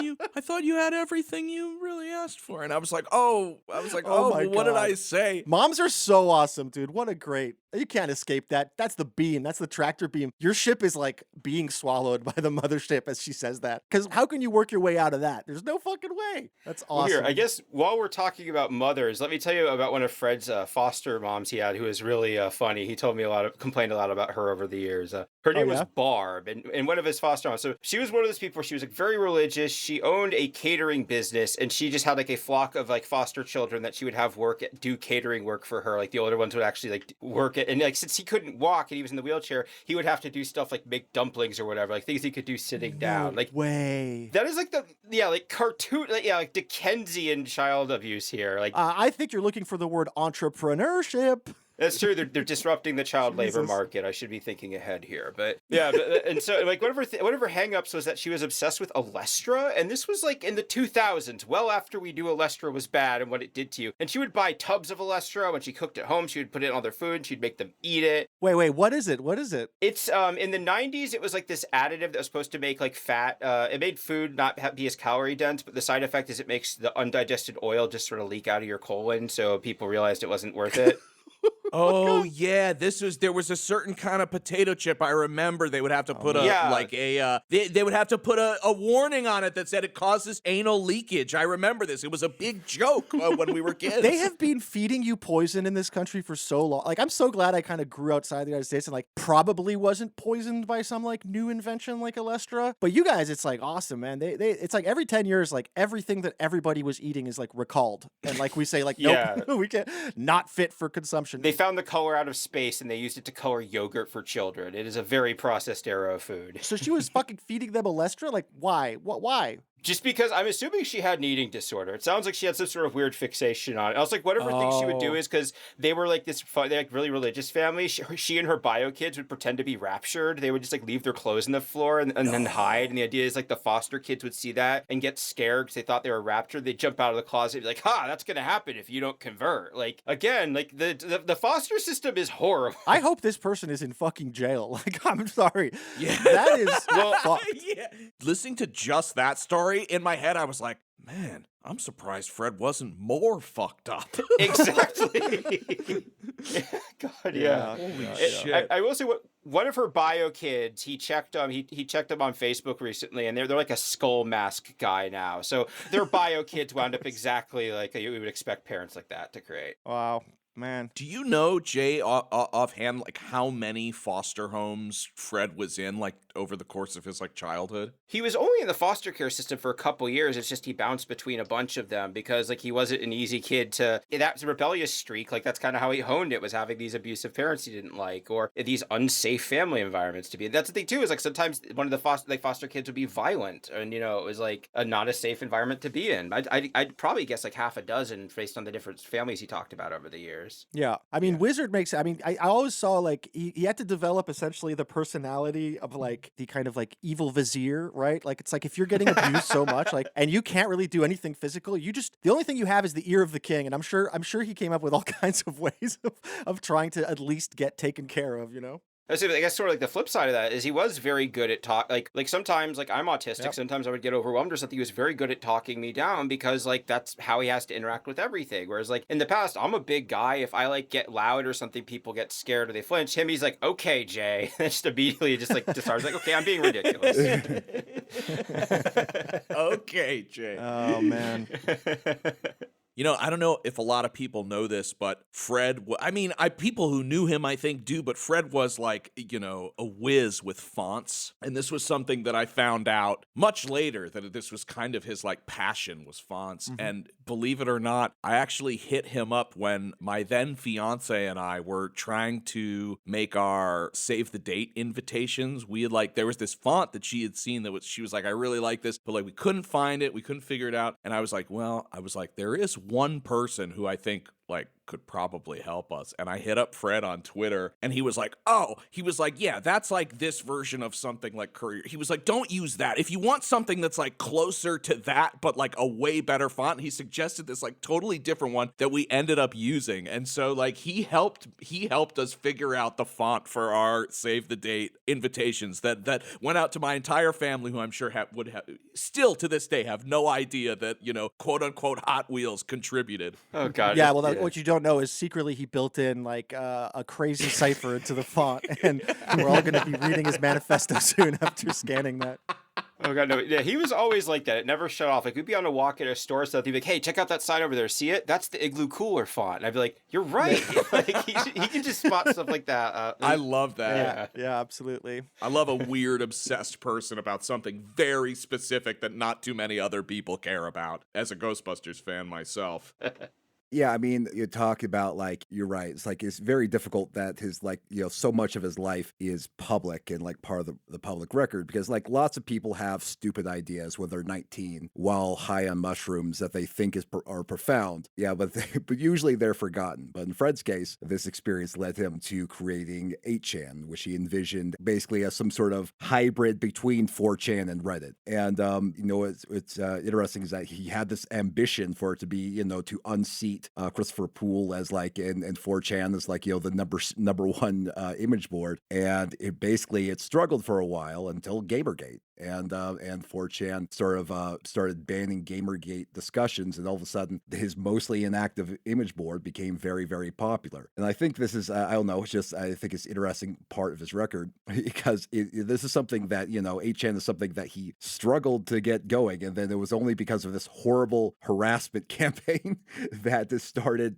you really asked for. And I was like, oh what did I say?
Moms are so awesome, dude. What a great, you can't escape that. That's the beam. That's the tractor beam. Your ship is like being swallowed by the mothership as she says that. Because how can you work your way out of that? There's no fucking way. That's awesome.
Well, here, I guess while we're talking about mothers, let me tell you about one of Fred's foster moms he had who was really funny. He told me complained a lot about her over the years. Her name was Barb, and one of his foster moms. So she was one of those people where she was like very religious. She owned a catering business, and she just had like a flock of like foster children that she would have do catering work for her. Like the older ones would actually like work it. And like, since he couldn't walk and he was in the wheelchair, he would have to do stuff like make dumplings or whatever, like things he could do sitting down. Like,
way.
that is like like cartoon, like Dickensian child abuse here. Like,
I think you're looking for the word entrepreneurship.
that's true. They're disrupting the child labor market. I should be thinking ahead here, but yeah. And so like one of her hang-ups was that she was obsessed with Olestra, and this was like in the 2000s, well after we knew Olestra was bad and what it did to you. And she would buy tubs of Olestra when she cooked at home. She would put it in all their food. And she'd make them eat it.
Wait, what is it? What is it?
It's in the 90s. It was like this additive that was supposed to make like fat. It made food not be as calorie dense, but the side effect is it makes the undigested oil just sort of leak out of your colon. So people realized it wasn't worth it.
Oh yeah, there was a certain kind of potato chip. I remember they would have to put they would have to put a warning on it that said it causes anal leakage. I remember this. It was a big joke when we were kids.
They have been feeding you poison in this country for so long. Like, I'm so glad I kind of grew outside the United States and like probably wasn't poisoned by some like new invention like Olestra. But you guys, it's like awesome, man. It's like every 10 years, like everything that everybody was eating is like recalled. And like we say, like, nope, we can't, not fit for consumption.
They found the color out of space and they used it to color yogurt for children. It is a very processed era of food.
So she was fucking feeding them Olestra? Like, why? Why?
Just because I'm assuming she had an eating disorder. It sounds like she had some sort of weird fixation on it. I was like, whatever thing she would do is because they were like this they're like really religious family. She and her bio kids would pretend to be raptured. They would just like leave their clothes on the floor and then hide. And the idea is like the foster kids would see that and get scared because they thought they were raptured. They'd jump out of the closet and be like, that's going to happen if you don't convert. Like, again, like the foster system is horrible.
I hope this person is in fucking jail. Like, I'm sorry. Yeah. That is fucked.
Yeah. Listening to just that story, in my head, I was like, man, I'm surprised Fred wasn't more fucked up.
Exactly. God, yeah.
Holy shit.
I will say, one of her bio kids, he checked them on Facebook recently, and they're like a skull mask guy now. So their bio kids wound up exactly like you would expect parents like that to create.
Wow. Man.
Do you know, Jay, offhand, like how many foster homes Fred was in, like over the course of his like childhood?
He was only in the foster care system for a couple years. It's just he bounced between a bunch of them because like he wasn't an easy kid to. That rebellious streak, like that's kind of how he honed it, was having these abusive parents he didn't like or these unsafe family environments to be. And that's the thing too, is like sometimes one of the foster kids would be violent, and it was like not a safe environment to be in. I'd probably guess like half a dozen based on the different families he talked about over the years.
Yeah. I mean, Wizard makes, I always saw like he had to develop essentially the personality of like the kind of like evil vizier, right? Like, it's like if you're getting abused so much, like, and you can't really do anything physical, the only thing you have is the ear of the king. And I'm sure he came up with all kinds of ways of trying to at least get taken care of,
I guess sort of like the flip side of that is he was very good at like sometimes like I'm autistic, sometimes I would get overwhelmed or something. He was very good at talking me down because like that's how he has to interact with everything. Whereas like in the past, I'm a big guy. If I like get loud or something, people get scared or they flinch. He's like, okay, Jay. And just immediately just starts like, okay, I'm being ridiculous.
Okay, Jay.
Oh man.
I don't know if a lot of people know this, but Fred, people who knew him, I think, do, but Fred was like, a whiz with fonts. And this was something that I found out much later, that this was kind of his like passion was fonts. Mm-hmm. And believe it or not, I actually hit him up when my then fiance and I were trying to make our save the date invitations. We had there was this font that she had seen she was like, I really like this, but like we couldn't find it. We couldn't figure it out. And I was like, there is one person who I think like could probably help us. And I hit up Fred on Twitter and he was like, yeah, that's like this version of something like Courier. He was like, don't use that. If you want something that's like closer to that, but like a way better font, he suggested this like totally different one that we ended up using. And so like he helped us figure out the font for our save the date invitations that went out to my entire family, who I'm sure would have still to this day have no idea that, quote unquote Hot Wheels contributed.
Oh God.
Yeah. Well, what you don't know is secretly he built in like a crazy cipher into the font, and we're all going to be reading his manifesto soon after scanning that.
Oh God, no! Yeah, he was always like that. It never shut off. Like we'd be on a walk at a store, so he'd be like, "Hey, check out that sign over there. See it? That's the Igloo Cooler font." And I'd be like, "You're right." Like he can just spot stuff like that.
I love that.
Yeah, absolutely.
I love a weird, obsessed person about something very specific that not too many other people care about. As a Ghostbusters fan myself.
Yeah, I mean, you talk about like, you're right. It's like, it's very difficult that his like, so much of his life is public and like part of the public record, because like lots of people have stupid ideas when they're 19 while high on mushrooms that they think are profound. Yeah, but but usually they're forgotten. But in Fred's case, this experience led him to creating 8chan, which he envisioned basically as some sort of hybrid between 4chan and Reddit. And, it's interesting is that he had this ambition for it to be, to unseat Christopher Poole as like in 4chan as like, the number one image board. And it struggled for a while until Gamergate. And 4chan sort of started banning Gamergate discussions, and all of a sudden his mostly inactive image board became very, very popular. And I think this is, I don't know, it's just, I think it's interesting part of his record, because this is something that, 8chan is something that he struggled to get going, and then it was only because of this horrible harassment campaign that this started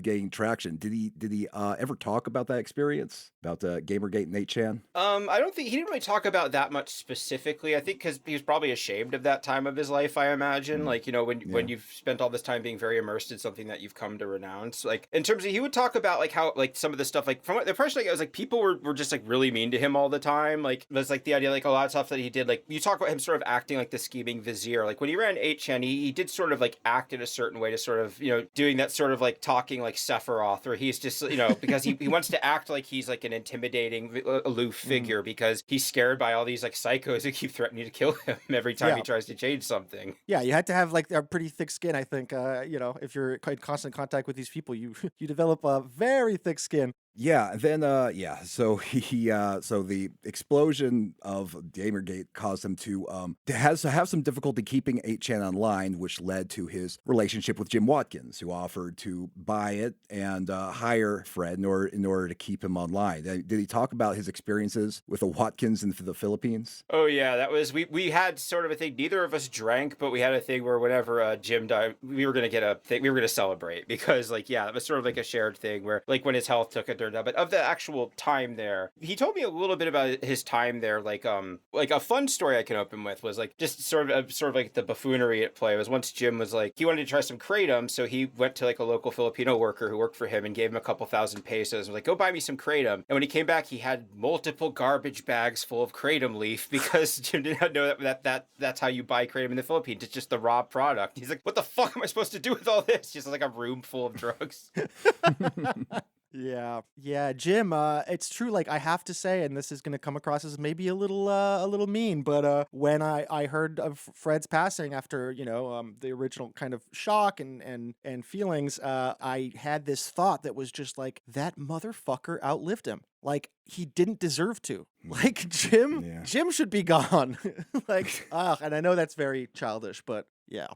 getting traction. Did he ever talk about that experience, about Gamergate and 8chan?
I don't think he didn't really talk about that much specifically. I think because he was probably ashamed of that time of his life, I imagine. Like, when you've spent all this time being very immersed in something that you've come to renounce. Like, in terms of, he would talk about like how like some of the stuff, like from the impression I got was like people were just like really mean to him all the time. Like, there's like the idea like a lot of stuff that he did, like you talk about him sort of acting like the scheming vizier. Like when he ran 8chan, he did sort of like act in a certain way to sort of, doing that sort of like talking like Sephiroth, or he's just, because he wants to act like he's like an intimidating, aloof figure because he's scared by all these like psychos who keep threatening to kill him every time he tries to change something.
Yeah, you had to have like a pretty thick skin, I think. If you're in constant contact with these people, you develop a very thick skin.
Yeah, then so so the explosion of Gamergate caused him to have some difficulty keeping 8chan online, which led to his relationship with Jim Watkins, who offered to buy it and hire Fred in order to keep him online. Did he talk about his experiences with the Watkins in the Philippines?
Oh yeah, that was we had sort of a thing. Neither of us drank, but we had a thing where whenever Jim died, we were gonna celebrate, because like it was sort of like a shared thing where like when his health took a turn. But of the actual time there, he told me a little bit about his time there. Like a fun story I can open with was like just sort of like the buffoonery at play was once Jim was like he wanted to try some kratom, so he went to like a local Filipino worker who worked for him and gave him a couple $1,000 pesos and was like, go buy me some kratom. And when he came back, he had multiple garbage bags full of kratom leaf, because Jim did not know that's how you buy kratom in the Philippines. It's just the raw product. He's like, what the fuck am I supposed to do with all this? Just like a room full of drugs.
Yeah, Jim, it's true. Like, I have to say, and this is going to come across as maybe a little mean, but when I heard of Fred's passing after, the original kind of shock and feelings, I had this thought that was just like, that motherfucker outlived him. Like, he didn't deserve to. Like, Jim should be gone. Like, and I know that's very childish, but yeah,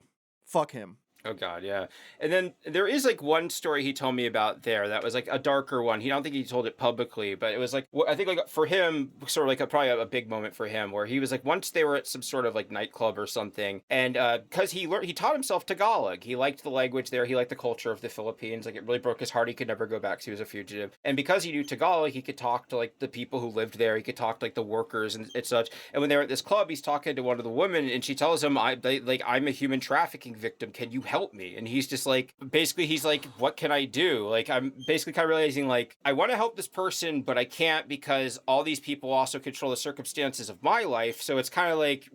fuck him.
Oh God, yeah. And then there is like one story he told me about there that was like a darker one. I don't think he told it publicly, but it was like, I think like for him, sort of like probably a big moment for him, where he was like, once they were at some sort of like nightclub or something, and because he taught himself Tagalog. He liked the language there. He liked the culture of the Philippines. Like, it really broke his heart. He could never go back, so he was a fugitive. And because he knew Tagalog, he could talk to like the people who lived there. He could talk to like the workers and such. And when they're at this club, he's talking to one of the women, and she tells him, I'm a human trafficking victim. Can you help me? And he's just like, basically, he's like, what can I do? Like, I'm basically kind of realizing, like, I want to help this person, but I can't, because all these people also control the circumstances of my life. So it's kind of like,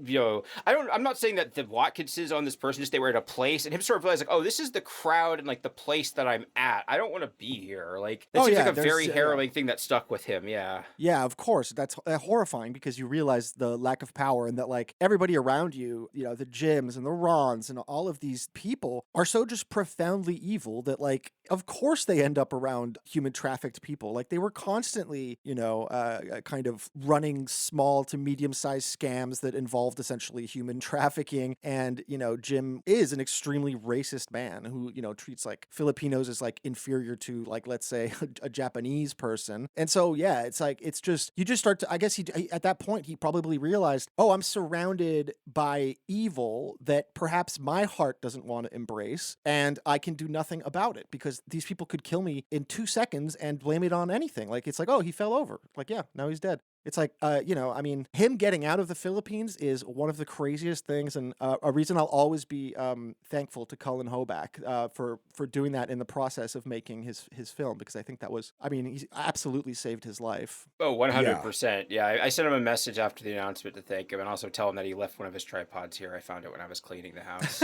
I'm not saying that the Watkinses on this person, just they were at a place, and him sort of realized, like, oh, this is the crowd and like the place that I'm at. I don't want to be here. Like, that seems like a very harrowing thing that stuck with him. Yeah.
Yeah, of course. That's horrifying, because you realize the lack of power, and that like everybody around you, the Jims and the Rons and all of these people are so just profoundly evil that, like, of course they end up around human trafficked people. Like, they were constantly, kind of running small to medium-sized scams that involved essentially human trafficking. And, Jim is an extremely racist man who, treats like Filipinos as like inferior to, like, let's say a Japanese person. And so, yeah, it's like, it's just, you just start to, I guess he at that point, he probably realized, oh, I'm surrounded by evil that perhaps my heart doesn't want to embrace. And I can do nothing about it, because these people could kill me in 2 seconds and blame it on anything. Like, it's like, oh, he fell over. Like, yeah, now he's dead. It's like, I mean, him getting out of the Philippines is one of the craziest things, and a reason I'll always be thankful to Cullen Hoback for doing that in the process of making his film, because I think that was, I mean, he absolutely saved his life.
Oh, 100%. Yeah, I sent him a message after the announcement to thank him, and also tell him that he left one of his tripods here. I found it when I was cleaning the house.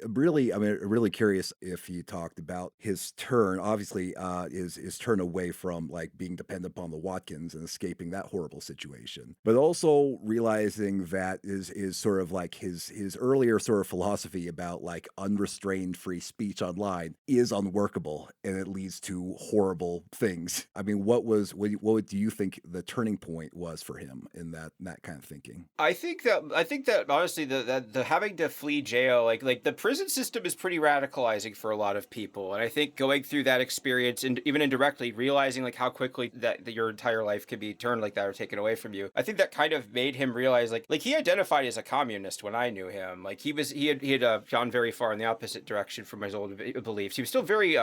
Really, I mean, really curious if he talked about his turn, obviously, his turn away from like being dependent upon the Watkins and escaping that horrible situation, but also realizing that is sort of like his earlier sort of philosophy about like unrestrained free speech online is unworkable and it leads to horrible things. I mean, what do you think the turning point was for him in that kind of thinking?
I think that honestly, the having to flee jail, like the prison system is pretty radicalizing for a lot of people, and I think going through that experience and even indirectly realizing like how quickly that your entire life can be turned like that or taken away from you, I think that kind of made him realize like he identified as a communist when I knew him. Like he had gone very far in the opposite direction from his old beliefs. He was still very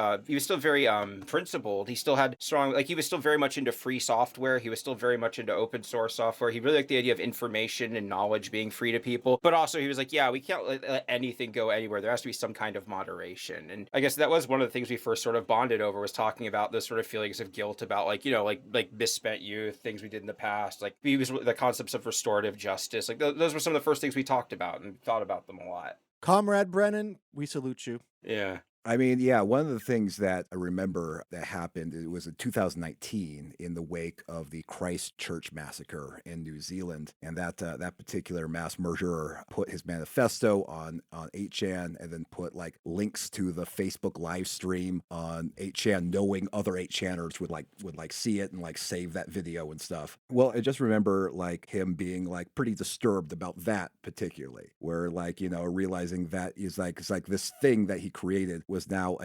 principled. He still had strong, like he was still very much into free software. He was still very much into open source software. He really liked the idea of information and knowledge being free to people, but also he was like, yeah, we can't let anything go anywhere. There has to be some kind of moderation. And I guess that was one of the things we first sort of bonded over, was talking about those sort of feelings of guilt about like, like misspent youth, things we did in the past, like he was the concepts of restorative justice. Like those were some of the first things we talked about and thought about them a lot.
Comrade Brennan, we salute you.
Yeah.
I mean, yeah, one of the things that I remember that happened, it was in 2019 in the wake of the Christchurch massacre in New Zealand. And that particular mass murderer put his manifesto on 8chan and then put like links to the Facebook live stream on 8chan, knowing other 8chaners would see it and like save that video and stuff. Well, I just remember like him being like pretty disturbed about that particularly, where like, realizing that is like, it's like this thing that he created was now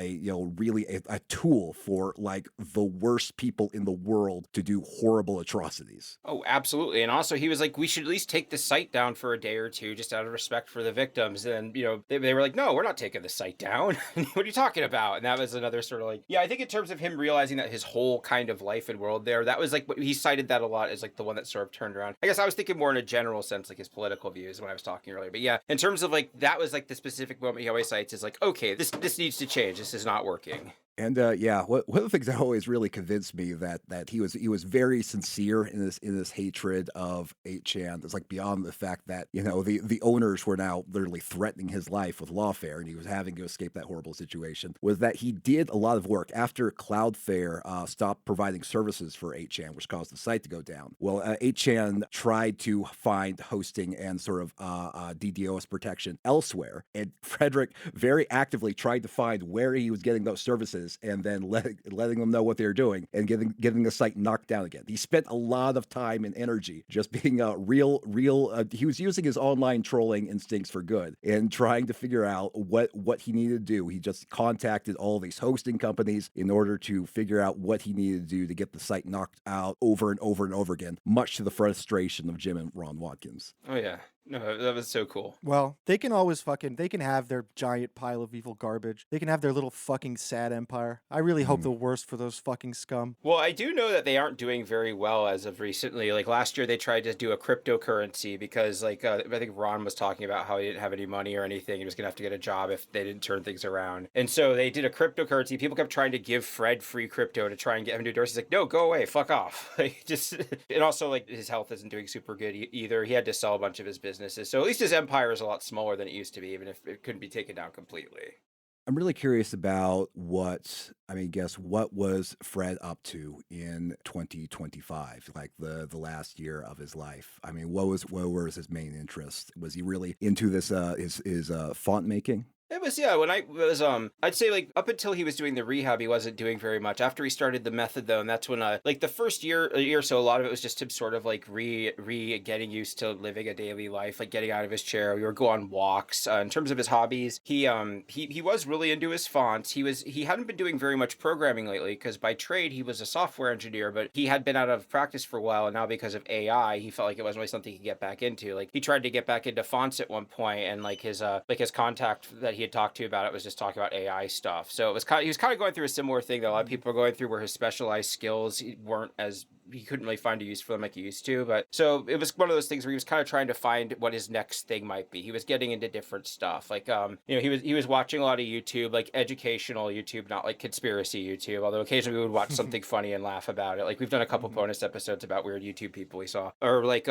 really a tool for like the worst people in the world to do horrible atrocities.
Oh, absolutely. And also he was like, we should at least take the site down for a day or two just out of respect for the victims. And, they were like, no, we're not taking the site down. What are you talking about? And that was another sort of like, yeah, I think in terms of him realizing that his whole kind of life and world there, that was like, he cited that a lot as like the one that sort of turned around. I guess I was thinking more in a general sense, like his political views when I was talking earlier. But yeah, in terms of like, that was like the specific moment he always cites is like, okay, this needs to change. This is not working.
And one of the things that always really convinced me that he was very sincere in this hatred of 8chan. It's like beyond the fact that the owners were now literally threatening his life with lawfare, and he was having to escape that horrible situation. Was that he did a lot of work after Cloudflare stopped providing services for 8chan, which caused the site to go down. Well, 8chan tried to find hosting and sort of DDoS protection elsewhere, and Fredrick very actively tried to find where he was getting those services and then letting them know what they were doing and getting the site knocked down again. He spent a lot of time and energy just being he was using his online trolling instincts for good and trying to figure out what he needed to do. He just contacted all these hosting companies in order to figure out what he needed to do to get the site knocked out over and over and over again, much to the frustration of Jim and Ron Watkins.
Oh, yeah. No, that was so cool.
Well, they can have their giant pile of evil garbage. They can have their little fucking sad empire. I really hope the worst for those fucking scum.
Well, I do know that they aren't doing very well as of recently. Like last year, they tried to do a cryptocurrency because I think Ron was talking about how he didn't have any money or anything. He was going to have to get a job if they didn't turn things around. And so they did a cryptocurrency. People kept trying to give Fred free crypto to try and get him to endorse. He's like, no, go away. Fuck off. And also like his health isn't doing super good either. He had to sell a bunch of his businesses. So at least his empire is a lot smaller than it used to be, even if it couldn't be taken down completely.
I'm really curious about what was Fred up to in 2025, like the last year of his life? I mean, what was his main interest? Was he really into this his font making?
It was, yeah, when I was, I'd say, like, up until he was doing the rehab, he wasn't doing very much. After he started the method, though, and that's when, like, the first year or so, a lot of it was just him sort of, like, getting used to living a daily life, like, getting out of his chair. We would go on walks. In terms of his hobbies, he was really into his fonts. He hadn't been doing very much programming lately, because by trade, he was a software engineer, but he had been out of practice for a while, and now because of AI, he felt like it wasn't really something he could get back into. Like, he tried to get back into fonts at one point, and, like, his contact that he had talked to about it was just talking about AI stuff. So he was kind of going through a similar thing that a lot of people are going through, where his specialized skills weren't as he couldn't really find a use for them like he used to. But so it was one of those things where he was kind of trying to find what his next thing might be. He was getting into different stuff. Like, he was watching a lot of YouTube, like educational YouTube, not like conspiracy YouTube, although occasionally we would watch something funny and laugh about it. Like we've done a couple bonus episodes about weird YouTube people we saw. Or like,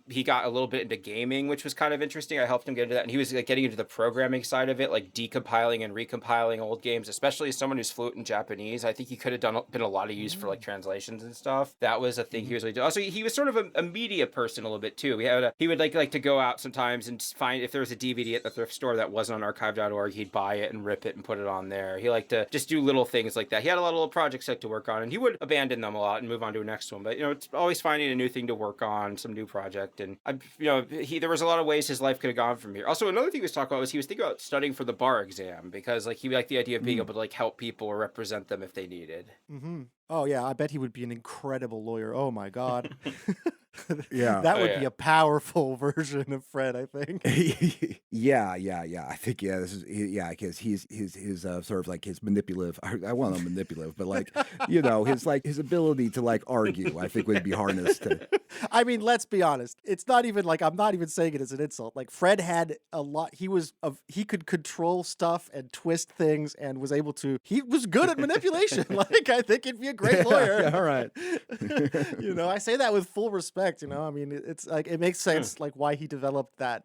he got a little bit into gaming, which was kind of interesting. I helped him get into that. And he was like getting into the programming side of it, like decompiling and recompiling old games, especially as someone who's fluent in Japanese. I think he could have been a lot of use for like translations and stuff. That was a thing he was really doing. Also, he was sort of a media person a little bit too. He would like to go out sometimes and find if there was a DVD at the thrift store that wasn't on archive.org, he'd buy it and rip it and put it on there. He liked to just do little things like that. He had a lot of little projects like to work on, and he would abandon them a lot and move on to a next one. But it's always finding a new thing to work on, some new project. And there was a lot of ways his life could have gone from here. Also, another thing he was talking about was he was thinking about studying for the bar exam because like he liked the idea of being able to like help people or represent them if they needed.
Oh yeah, I bet he would be an incredible lawyer. Oh my God.
Yeah.
That would be a powerful version of Fred, I think.
Yeah. I think because he's sort of like his manipulative. I want to manipulative, but like his ability to like argue, I think would be harnessed.
I mean, let's be honest. It's not even like I'm not even saying it as an insult. Like Fred had a lot. He could control stuff and twist things and was able to. He was good at manipulation. Like I think he'd be a great lawyer.
Yeah, all right.
I say that with full respect. I mean, it's like it makes sense like why he developed that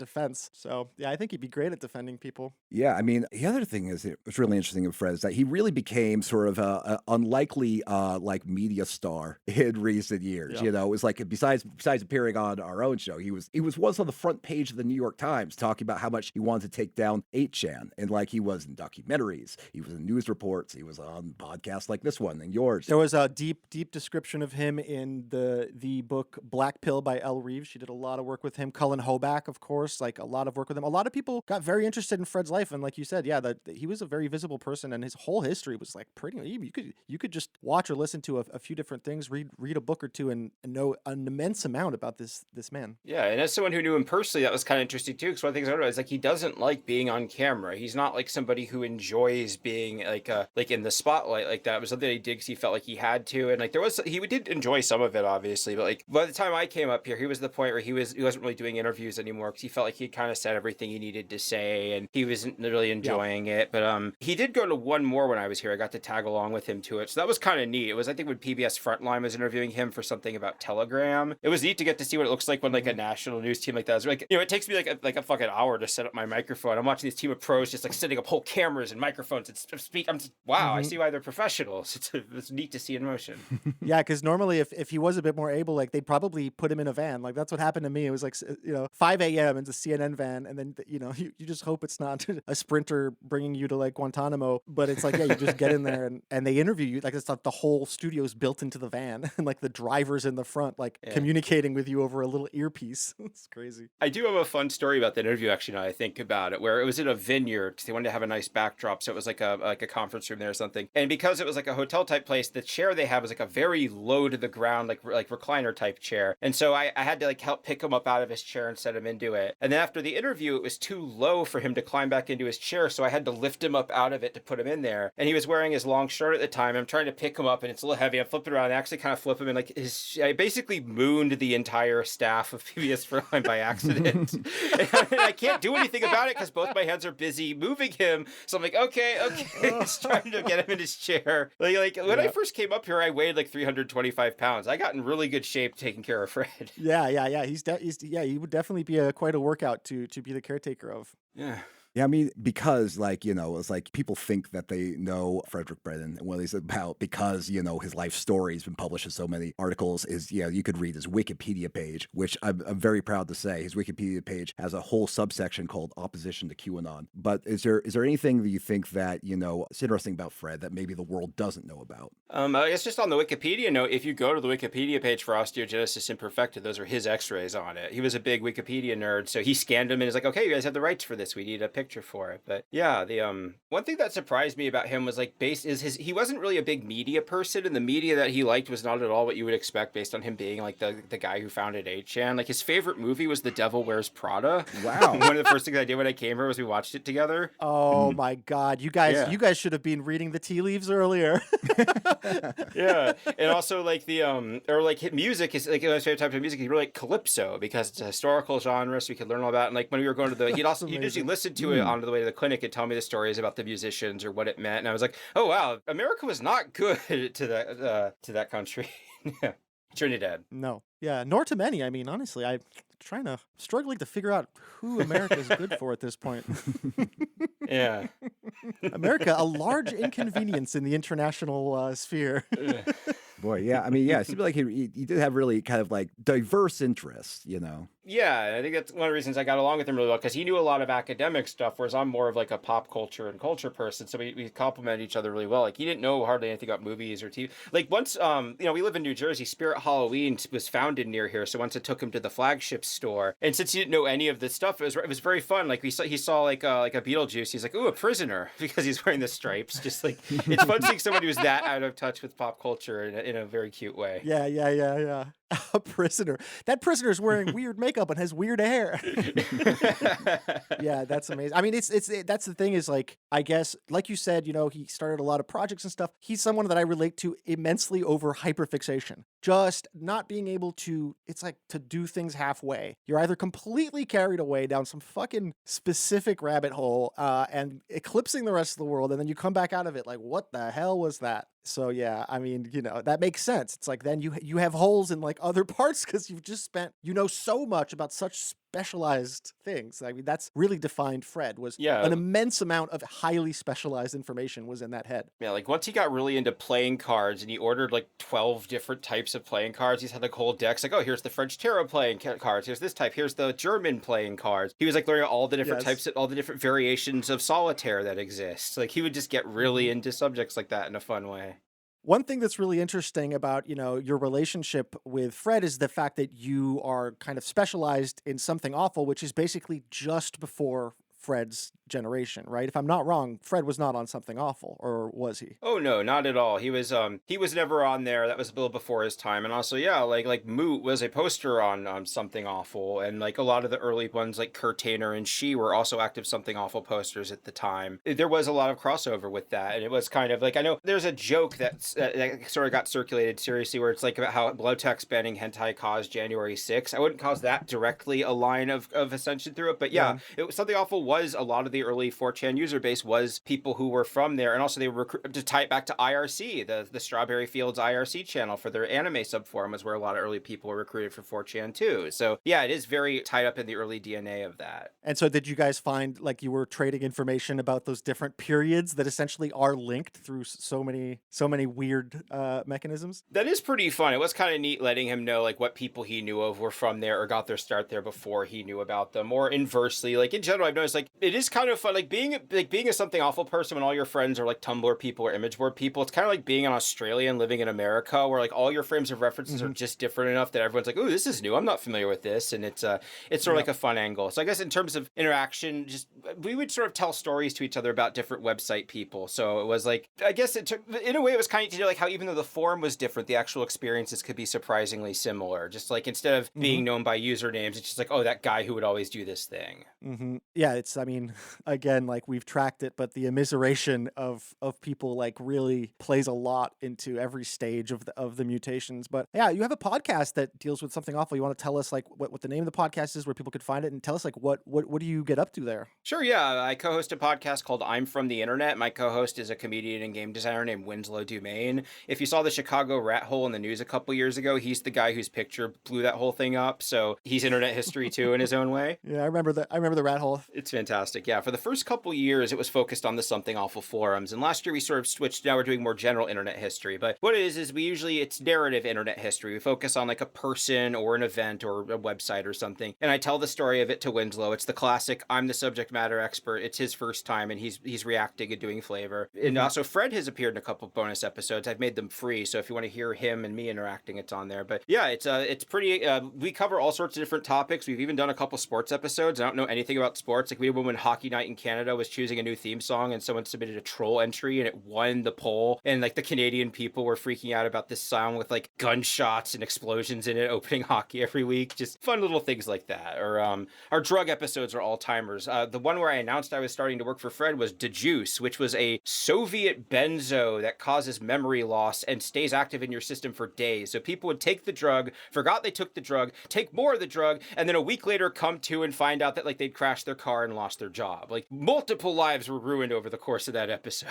defense. So yeah, I think he'd be great at defending people.
Yeah, I mean, the other thing is what's really interesting of Fred is that he really became sort of a unlikely like media star in recent years.
Yeah.
It was like besides appearing on our own show, he was once on the front page of the New York Times talking about how much he wanted to take down 8chan, and like he was in documentaries, he was in news reports, he was on podcasts like this one and yours.
There was a deep description of him in the book Black Pill by Elle Reeves. She did a lot of work with him. Cullen Hoback, of course, like a lot of work with him. A lot of people got very interested in Fred's life, and like you said, yeah, that he was a very visible person, and his whole history was like pretty. You could just watch or listen to a few different things, read a book or two, and know an immense amount about this man.
Yeah, and as someone who knew him personally, that was kind of interesting too. Because one of the things I noticed is like he doesn't like being on camera. He's not like somebody who enjoys being like in the spotlight like that. It was something he did because he felt like he had to, and like he did enjoy some of it, obviously, but like by the time I came up here, he was the point where he wasn't really doing interviews anymore because he felt like he kind of said everything he needed to say, and he wasn't really enjoying it. But he did go to one more when I was here. I got to tag along with him to it, so that was kind of neat. It was I think when PBS Frontline was interviewing him for something about Telegram. It was neat to get to see what it looks like when like a national news team like that is like. It takes me like a fucking hour to set up my microphone. I'm watching this team of pros just like setting up whole cameras and microphones and speak. I'm just wow. I see why they're professionals. It's neat to see in motion.
Yeah, because normally if he was a bit more able, like they'd probably put him in a van. Like that's what happened to me. It was like 5 a.m. in the CNN van, and then you just hope it's not a sprinter bringing you to like Guantanamo, but it's like you just get in there and they interview you. Like it's like the whole studio's built into the van, and like the driver's in the front, like communicating with you over a little earpiece. It's crazy.
I do have a fun story about that interview. Actually, now I think about it, where it was in a vineyard because they wanted to have a nice backdrop, so it was like a conference room there or something. And because it was like a hotel type place, the chair they have was like a very low to the ground, like recliner type chair. And so I had to like help pick him up out of his chair and set him into it. And then after the interview, it was too low for him to climb back into his chair, so I had to lift him up out of it to put him in there. And he was wearing his long shirt at the time. I'm trying to pick him up, and it's a little heavy. I'm flipping around and actually kind of flip him, and like I basically mooned the entire staff of PBS Frontline by accident. And I can't do anything about it because both my hands are busy moving him. So I'm like, okay, just trying to get him in his chair. Like when I first came up here, I weighed like 325 pounds. I got in really good shape taking care of Fred.
Yeah. He would definitely be quite a workout to be the caretaker of.
Yeah.
Yeah, I mean, because it's like people think that they know Fredrick Brennan and what he's about because, his life story has been published in so many articles is, you could read his Wikipedia page, which I'm very proud to say. His Wikipedia page has a whole subsection called Opposition to QAnon. But is there anything that you think that, is interesting about Fred that maybe the world doesn't know about?
I guess just on the Wikipedia note, if you go to the Wikipedia page for Osteogenesis Imperfecta, those are his x-rays on it. He was a big Wikipedia nerd, so he scanned them and is like, okay, you guys have the rights for this. We need a picture picture for it. But yeah, the one thing that surprised me about him was like he wasn't really a big media person, and the media that he liked was not at all what you would expect based on him being like the guy who founded 8chan. Like his favorite movie was The Devil Wears Prada.
Wow.
One of the first things I did when I came here was we watched it together.
Oh my God, you guys should have been reading the tea leaves earlier.
Yeah, and also like the or like music is like his favorite type of music. He really like calypso because it's a historical genre, so we could learn all about it. And like when we were going to the, he'd usually listen to it on the way to the clinic and tell me the stories about the musicians or what it meant. And I was like, oh wow, America was not good to that country. Yeah, Trinidad.
No, yeah, nor to many. I mean, honestly, I'm struggling to figure out who America is good for at this point.
Yeah.
America, a large inconvenience in the international sphere.
Boy, yeah. I mean, yeah, it seemed like he did have really kind of like diverse interests, you know?
Yeah, I think that's one of the reasons I got along with him really well, because he knew a lot of academic stuff, whereas I'm more of like a pop culture and culture person, so we complemented each other really well. Like, he didn't know hardly anything about movies or TV. Like, once, we live in New Jersey, Spirit Halloween was founded near here, so once I took him to the flagship store, and since he didn't know any of this stuff, it was very fun. Like, he saw like a Beetlejuice, he's like, ooh, a prisoner, because he's wearing the stripes. Just like, it's fun seeing someone who's that out of touch with pop culture in a very cute way.
Yeah. A prisoner. That prisoner's wearing weird makeup and has weird hair. Yeah, that's amazing. I mean, that's the thing is, like, I guess, like you said, you know, he started a lot of projects and stuff. He's someone that I relate to immensely over hyperfixation. Just not being able to, it's like to do things halfway. You're either completely carried away down some fucking specific rabbit hole and eclipsing the rest of the world, and then you come back out of it like, what the hell was that? So yeah, I mean, you know, that makes sense. It's like then you have holes in like other parts because you've just spent, you know, so much about such specialized things. I mean, that's really defined Fred, was an immense amount of highly specialized information was in that head.
Yeah, like once he got really into playing cards and he ordered like 12 different types of playing cards, he's had like whole decks like, oh, here's the French tarot playing cards, here's this type, here's the German playing cards. He was like learning all the different types, all the different variations of solitaire that exist. Like he would just get really into subjects like that in a fun way.
One thing that's really interesting about, you know, your relationship with Fred is the fact that you are kind of specialized in something awful, which is basically just before Fred's generation, right? If I'm not wrong, Fred was not on Something Awful, or was he?
Oh no, not at all. He was never on there. That was a little before his time. And also, yeah, like Moot was a poster on Something Awful, and like a lot of the early ones like Kurt Tainer and She were also active Something Awful posters at the time. There was a lot of crossover with that, and it was kind of like, I know there's a joke that sort of got circulated seriously where it's like about how blood text banning hentai caused January 6th. I wouldn't cause that directly a line of ascension through it, but yeah. It was Something Awful was a lot of the early 4chan user base was people who were from there, and also they were to tie it back to IRC, the Strawberry Fields IRC channel for their anime subforum was where a lot of early people were recruited for 4chan too. So yeah, it is very tied up in the early DNA of that.
And so did you guys find like you were trading information about those different periods that essentially are linked through so many weird mechanisms?
That is pretty fun. It was kind of neat letting him know like what people he knew of were from there or got their start there before he knew about them, or inversely, like in general I've noticed like it is kind of fun, like being a Something Awful person when all your friends are like Tumblr people or imageboard people. It's kind of like being an Australian living in America, where like all your frames of references are just different enough that everyone's like, oh, this is new, I'm not familiar with this, and it's sort of like a fun angle. So I guess in terms of interaction, just we would sort of tell stories to each other about different website people. So it was like, I guess it took, in a way it was kind of to do like how even though the forum was different, the actual experiences could be surprisingly similar. Just like instead of being known by usernames, it's just like, oh, that guy who would always do this thing.
Yeah, it's, I mean, again, like we've tracked it, but the immiseration of people like really plays a lot into every stage of the mutations. But yeah, you have a podcast that deals with Something Awful. You want to tell us like what the name of the podcast is, where people could find it, and tell us like what do you get up to there?
Sure, yeah. I co-host a podcast called I'm From the Internet. My co-host is a comedian and game designer named Winslow Dumaine. If you saw the Chicago rat hole in the news a couple years ago, he's the guy whose picture blew that whole thing up. So he's internet history too in his own way.
Yeah, I remember the rat hole.
It's fantastic. Yeah, for the first couple years, it was focused on the Something Awful forums, and last year we sort of switched. Now we're doing more general internet history. But what it is it's narrative internet history. We focus on like a person or an event or a website or something, and I tell the story of it to Winslow. It's the classic, I'm the subject matter expert. It's his first time, and he's reacting and doing flavor. And also Fred has appeared in a couple bonus episodes. I've made them free, so if you want to hear him and me interacting, it's on there. But yeah, it's pretty. We cover all sorts of different topics. We've even done a couple sports episodes. I don't know anything about sports. Like we earlier when Hockey Night in Canada was choosing a new theme song and someone submitted a troll entry and it won the poll, and like the Canadian people were freaking out about this song with like gunshots and explosions in it opening hockey every week. Just fun little things like that. Or our drug episodes are all-timers. The one where I announced I was starting to work for Fred was DeJuice, which was a Soviet benzo that causes memory loss and stays active in your system for days. So people would take the drug, forgot they took the drug, take more of the drug, and then a week later come to and find out that like they'd crashed their car and lost their job. Like multiple lives were ruined over the course of that episode.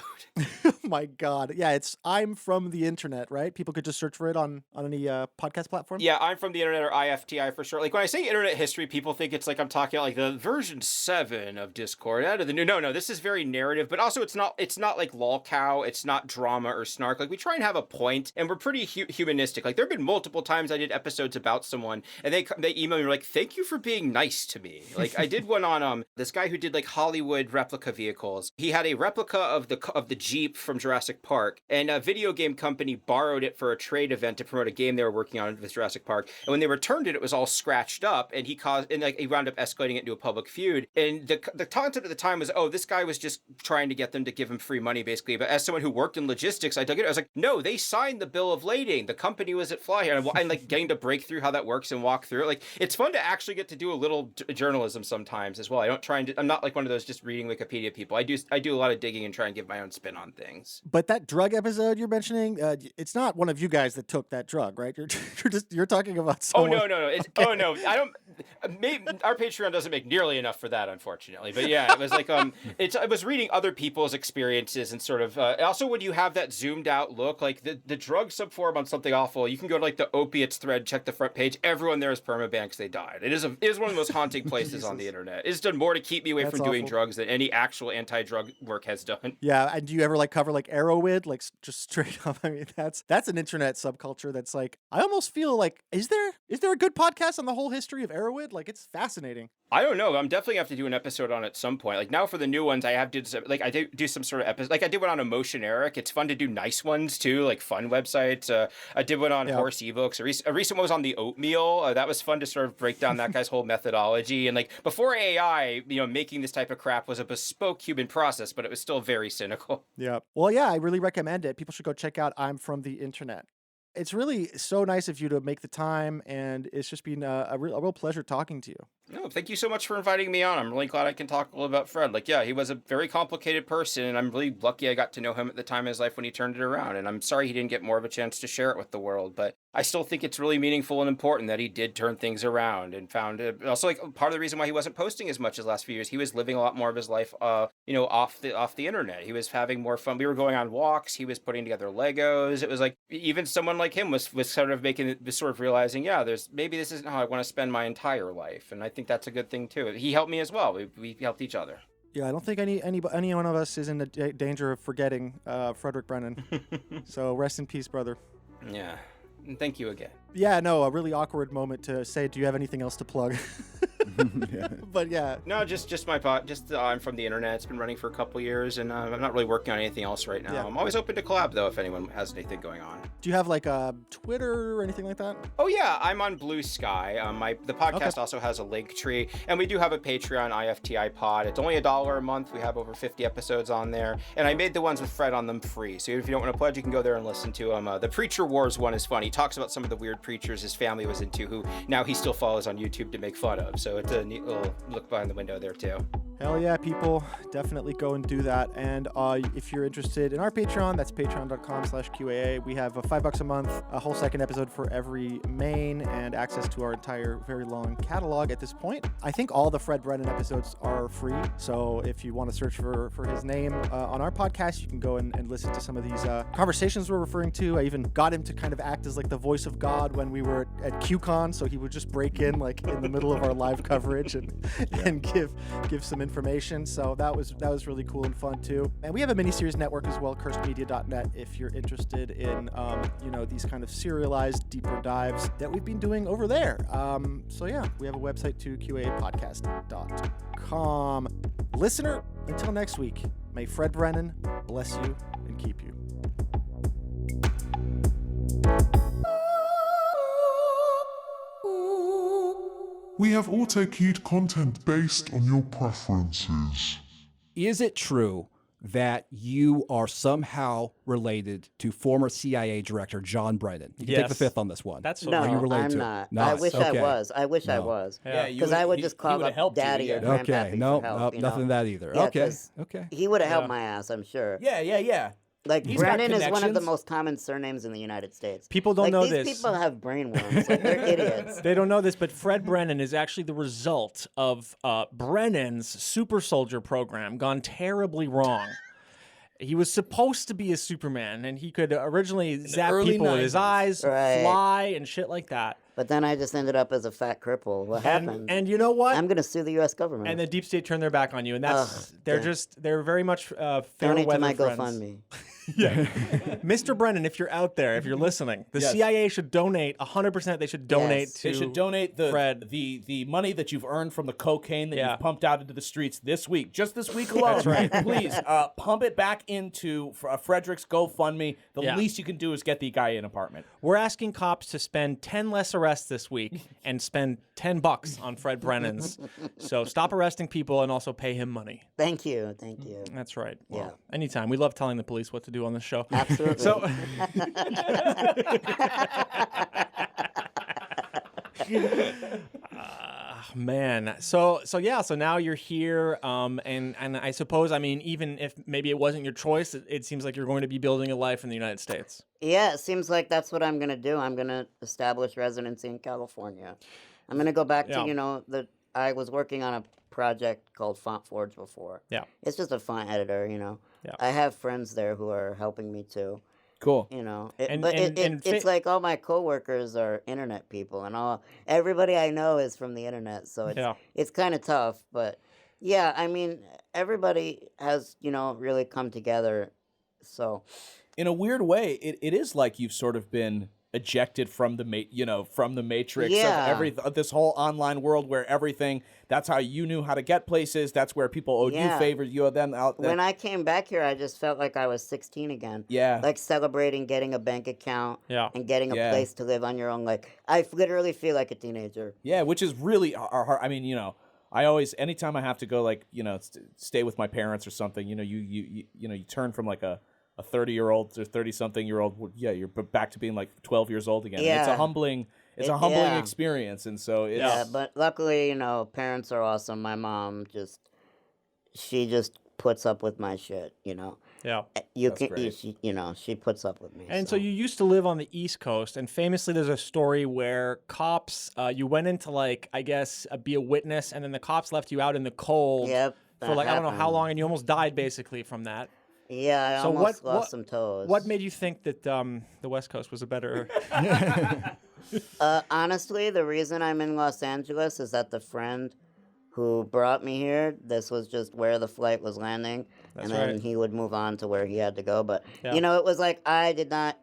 Oh my God. Yeah, it's I'm from the internet, right? People could just search for it on any podcast platform.
Yeah, I'm from the internet, or IFTI for sure. Like when I say internet history, people think it's like I'm talking about like the version 7 of Discord out of the new. No, this is very narrative, but also it's not like lolcow, it's not drama or snark. Like we try and have a point, and we're pretty humanistic. Like there have been multiple times I did episodes about someone, and they email me like, "Thank you for being nice to me." Like I did one on this guy who did like Hollywood replica vehicles. He had a replica of the Jeep from Jurassic Park, and a video game company borrowed it for a trade event to promote a game they were working on with Jurassic Park. And when they returned it, it was all scratched up, and he wound up escalating it into a public feud. And the concept at the time was, oh, this guy was just trying to get them to give him free money, basically. But as someone who worked in logistics, I dug it. I was like, no, they signed the bill of lading. The company was at Fly here, and like getting to break through how that works and walk through it. Like it's fun to actually get to do a little journalism sometimes as well. I'm not like one of those just reading Wikipedia people. I do a lot of digging and try and give my own spin on things.
But that drug episode you're mentioning, it's not one of you guys that took that drug, right? You're talking about someone.
Oh no!
Okay.
Oh no! I don't. Maybe our Patreon doesn't make nearly enough for that, unfortunately. But yeah, it was like I was reading other people's experiences and sort of also when you have that zoomed out look, like the drug subforum on Something Awful, you can go to like the opiates thread, check the front page. Everyone there is permaban because they died. It is one of the most haunting places on the internet. It's done more to keep me away from doing drugs than any actual anti-drug work has done.
Yeah, and do you ever like cover like Arrowid, like just straight up? I mean, that's an internet subculture that's like, I almost feel like, is there a good podcast on the whole history of Arrowid? Like, it's fascinating.
I don't know. I'm definitely have to do an episode on it at some point. Like now for the new ones, I do some sort of episode. Like I did one on Emotion Eric. It's fun to do nice ones too, like fun websites. I did one on horse ebooks. A recent one was on the oatmeal. That was fun to sort of break down that guy's whole methodology. And like before AI, making this type of crap was a bespoke human process, but it was still very cynical.
Yeah. Well, yeah, I really recommend it. People should go check out I'm From the Internet. It's really so nice of you to make the time, and it's just been a real pleasure talking to you.
No, thank you so much for inviting me on. I'm really glad I can talk a little about Fred. Like, yeah, he was a very complicated person, and I'm really lucky I got to know him at the time of his life when he turned it around. And I'm sorry he didn't get more of a chance to share it with the world, but I still think it's really meaningful and important that he did turn things around and found it. Also, like part of the reason why he wasn't posting as much as the last few years, he was living a lot more of his life, off the internet. He was having more fun. We were going on walks. He was putting together Legos. It was like even someone like him was sort of realizing, yeah, maybe this isn't how I want to spend my entire life. And I think that's a good thing too. He helped me as well. We helped each other.
Yeah, I don't think any one of us is in the danger of forgetting Fredrick Brennan. So rest in peace, brother.
Yeah. And thank you again.
Yeah, no, a really awkward moment to say, do you have anything else to plug?
Yeah.
But yeah.
No, just my pod. I'm From the Internet. It's been running for a couple years, and I'm not really working on anything else right now.
Yeah.
I'm always open to collab, though, if anyone has anything going on.
Do you have like a Twitter or anything like that?
Oh, yeah. I'm on Blue Sky. The podcast also has a link tree, and we do have a Patreon, IFTI Pod. It's only $1 a month. We have over 50 episodes on there, and I made the ones with Fred on them free. So if you don't want to pledge, you can go there and listen to them. The Preacher Wars one is fun. He talks about some of the weird preachers his family was into, who now he still follows on YouTube to make fun of. So it's a neat little look behind the window there too.
Hell yeah, people. Definitely go and do that. And if you're interested in our Patreon, that's patreon.com/QAA. We have $5 a month, a whole second episode for every main, and access to our entire very long catalog at this point. I think all the Fred Brennan episodes are free. So if you want to search for his name on our podcast, you can go and listen to some of these conversations we're referring to. I even got him to kind of act as like the voice of God when we were at QCon. So he would just break in like in the middle of our live coverage and give some information. So that was really cool and fun too. And we have a mini-series network as well, cursedmedia.net, if you're interested in these kind of serialized deeper dives that we've been doing over there. So yeah, we have a website too, QApodcast.com. Listener, until next week, may Fred Brennan bless you and keep you.
We have auto-queued content based on your preferences.
Is it true that you are somehow related to former CIA Director John Brennan? You can take the
Yes.
fifth on this one.
That's
No,
Are you related
I'm
to?
not.
No.
I wish I
Okay.
was. I wish I
No.
was.
Yeah,
Because I would just call up Daddy or
Okay,
Grandpappy
no,
for help.
nope,
you
nothing
know?
of that either.
Yeah,
Okay,
'cause
okay.
He would have helped
Yeah.
my ass, I'm sure.
Yeah.
Like,
He's got
Brennan is one of the
connections.
most common surnames in the United States.
People don't
like,
know
these
this.
people have brainworms. Like, they're idiots.
They don't know this, but Fred Brennan is actually the result of Brennan's super soldier program gone terribly wrong. He was supposed to be a Superman, and he could originally zap
early
people with his
90s.
eyes,
Right.
fly, and shit like that.
But then I just ended up as a fat cripple. What happened?
And you know what?
I'm going to sue the U.S. government.
And the deep state turned their back on you, and that's
Ugh,
they're very much fair
Donate
weather
to my
friends.
GoFundMe.
Mr. Brennan, if you're out there, if you're listening, the
Yes.
CIA should donate 100%. They should donate
Yes.
to
They should donate the
Fred.
the money that you've earned from the cocaine that
Yeah.
you've pumped out into the streets this week, just this week alone.
That's right.
Please pump it back into Frederick's GoFundMe. The
Yeah.
least you can do is get the guy an apartment.
We're asking cops to spend 10 less arrests this week and spend $10 on Fred Brennan's. So stop arresting people and also pay him money.
Thank you. Thank you.
That's right.
Yeah.
Well, anytime. We love telling the police what to do on this show.
Absolutely.
So, man. So now you're here, and I suppose, I mean, even if maybe it wasn't your choice, it seems like you're going to be building a life in the United States.
Yeah, it seems like that's what I'm going to do. I'm going to establish residency in California. I'm going to go back
Yeah.
to, I was working on a project called Font Forge before.
Yeah.
It's just a font editor,
Yeah.
I have friends there who are helping me too.
Cool.
It's like all my coworkers are internet people, and everybody I know is from the internet, so it's kind of tough. But yeah, I mean, everybody has really come together. So
In a weird way, it is like you've sort of been ejected from the matrix
Yeah.
of this whole online world where everything, that's how you knew how to get places, that's where people owed you favors, you owe them out there.
when I came back here, I just felt like I was 16 again.
Yeah.
Like celebrating getting a bank account
Yeah.
and getting a
Yeah.
place to live on your own. Like, I literally feel like a teenager.
Yeah, which is really hard. I mean, I always, anytime I have to go, like, stay with my parents or something, you turn from like a 30-year-old to 30-something-year-old. Yeah, you're back to being like 12 years old again.
Yeah.
It's a humbling experience, and so it's
Yeah, but luckily, parents are awesome. My mom she just puts up with my shit,
Yeah.
She puts up with me.
And so you used to live on the East Coast, and famously there's a story where cops, you went in to, like, I guess, be a witness, and then the cops left you out in the cold
Yep,
for, like, I don't know how
happened.
long, and you almost died, basically, from that.
Yeah, I
So
almost
what-
lost some toes.
What made you think that the West Coast was a better...
Honestly, the reason I'm in Los Angeles is that the friend who brought me here, this was just where the flight was landing,
That's
and then
right.
he would move on to where he had to go. But,
Yeah.
it was like I did not,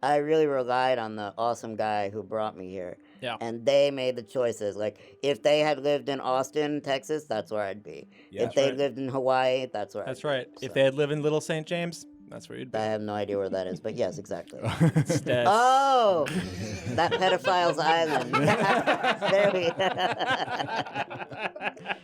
I really relied on the awesome guy who brought me here.
Yeah.
And they made the choices. Like, if they had lived in Austin, Texas, that's where I'd be.
Yeah.
If they
right.
lived in Hawaii, that's where
That's
I'd
right.
be.
If
So,
they had lived in Little St. James, that's where you'd be.
I have no idea where that is, but yes, exactly.
Instead.
Oh, that pedophile's island. There we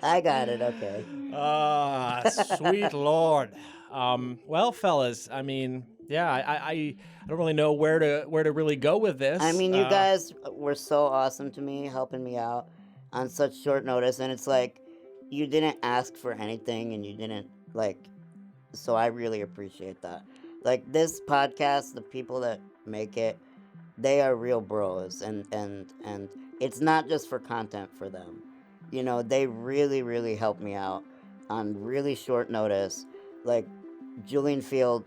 I got it, okay.
Ah, sweet Lord. Well, fellas, I mean, yeah, I don't really know where to really go with this.
I mean, you guys were so awesome to me, helping me out on such short notice, and it's like, you didn't ask for anything, and you didn't, so I really appreciate that. Like, this podcast, the people that make it, they are real bros, and it's not just for content for them. They really, really helped me out on really short notice. Like, Julian Field,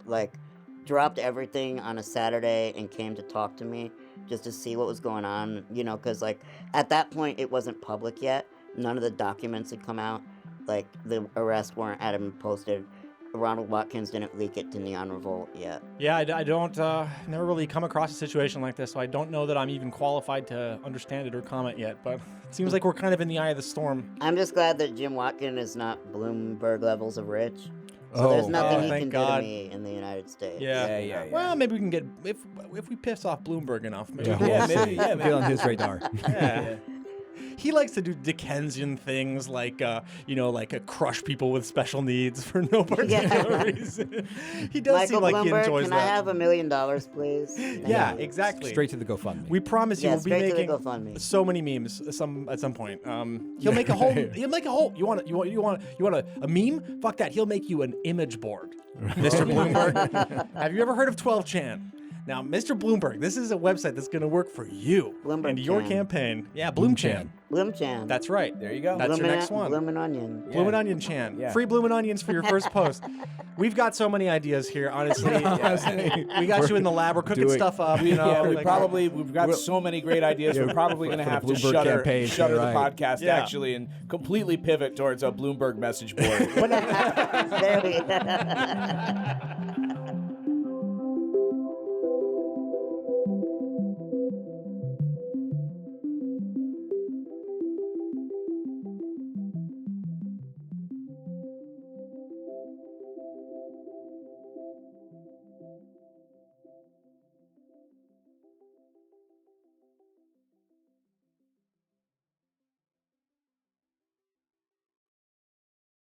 dropped everything on a Saturday and came to talk to me just to see what was going on, because, at that point, it wasn't public yet. None of the documents had come out. The arrest warrant hadn't been posted. Ronald Watkins didn't leak it to Neon Revolt yet.
Yeah, I don't, never really come across a situation like this, so I don't know that I'm even qualified to understand it or comment yet, but it seems like we're kind of in the eye of the storm.
I'm just glad that Jim Watkins is not Bloomberg levels of rich. So there's nothing he
thank
can
God.
do to me in the United States.
Yeah. Well, maybe we can get, if we piss off Bloomberg enough, maybe.
Yeah,
maybe.
Get on his radar.
Yeah. he likes to do Dickensian things like crush people with special needs for no particular reason. He does
Michael
seem like he
Bloomberg,
enjoys
can
that.
I have $1 million, please?
Yeah, exactly.
Straight to the GoFundMe.
We promise you
Yeah,
we'll be
straight to the
making
GoFundMe.
so many memes at some point. He'll make a whole. You want a meme? Fuck that. He'll make you an image board, Mr. Bloomberg. Have you ever heard of 12chan? Now, Mr. Bloomberg, this is a website that's going to work for you
Bloomberg
and your
Chan.
campaign. Yeah, Bloomchan.
Bloomchan.
That's right.
There you go.
That's your next one.
Bloomin' Onion.
Bloomin' Onion Chan.
Yeah.
Free Bloomin' Onions for your first post. We've got so many ideas here, honestly. We got you in the lab. We're cooking stuff up. You know,
We've got so many great ideas. We're probably going to
for the
have to
Bloomberg
shutter
campaign,
the
right.
podcast
Yeah.
actually and completely pivot towards a Bloomberg message board.
There we go.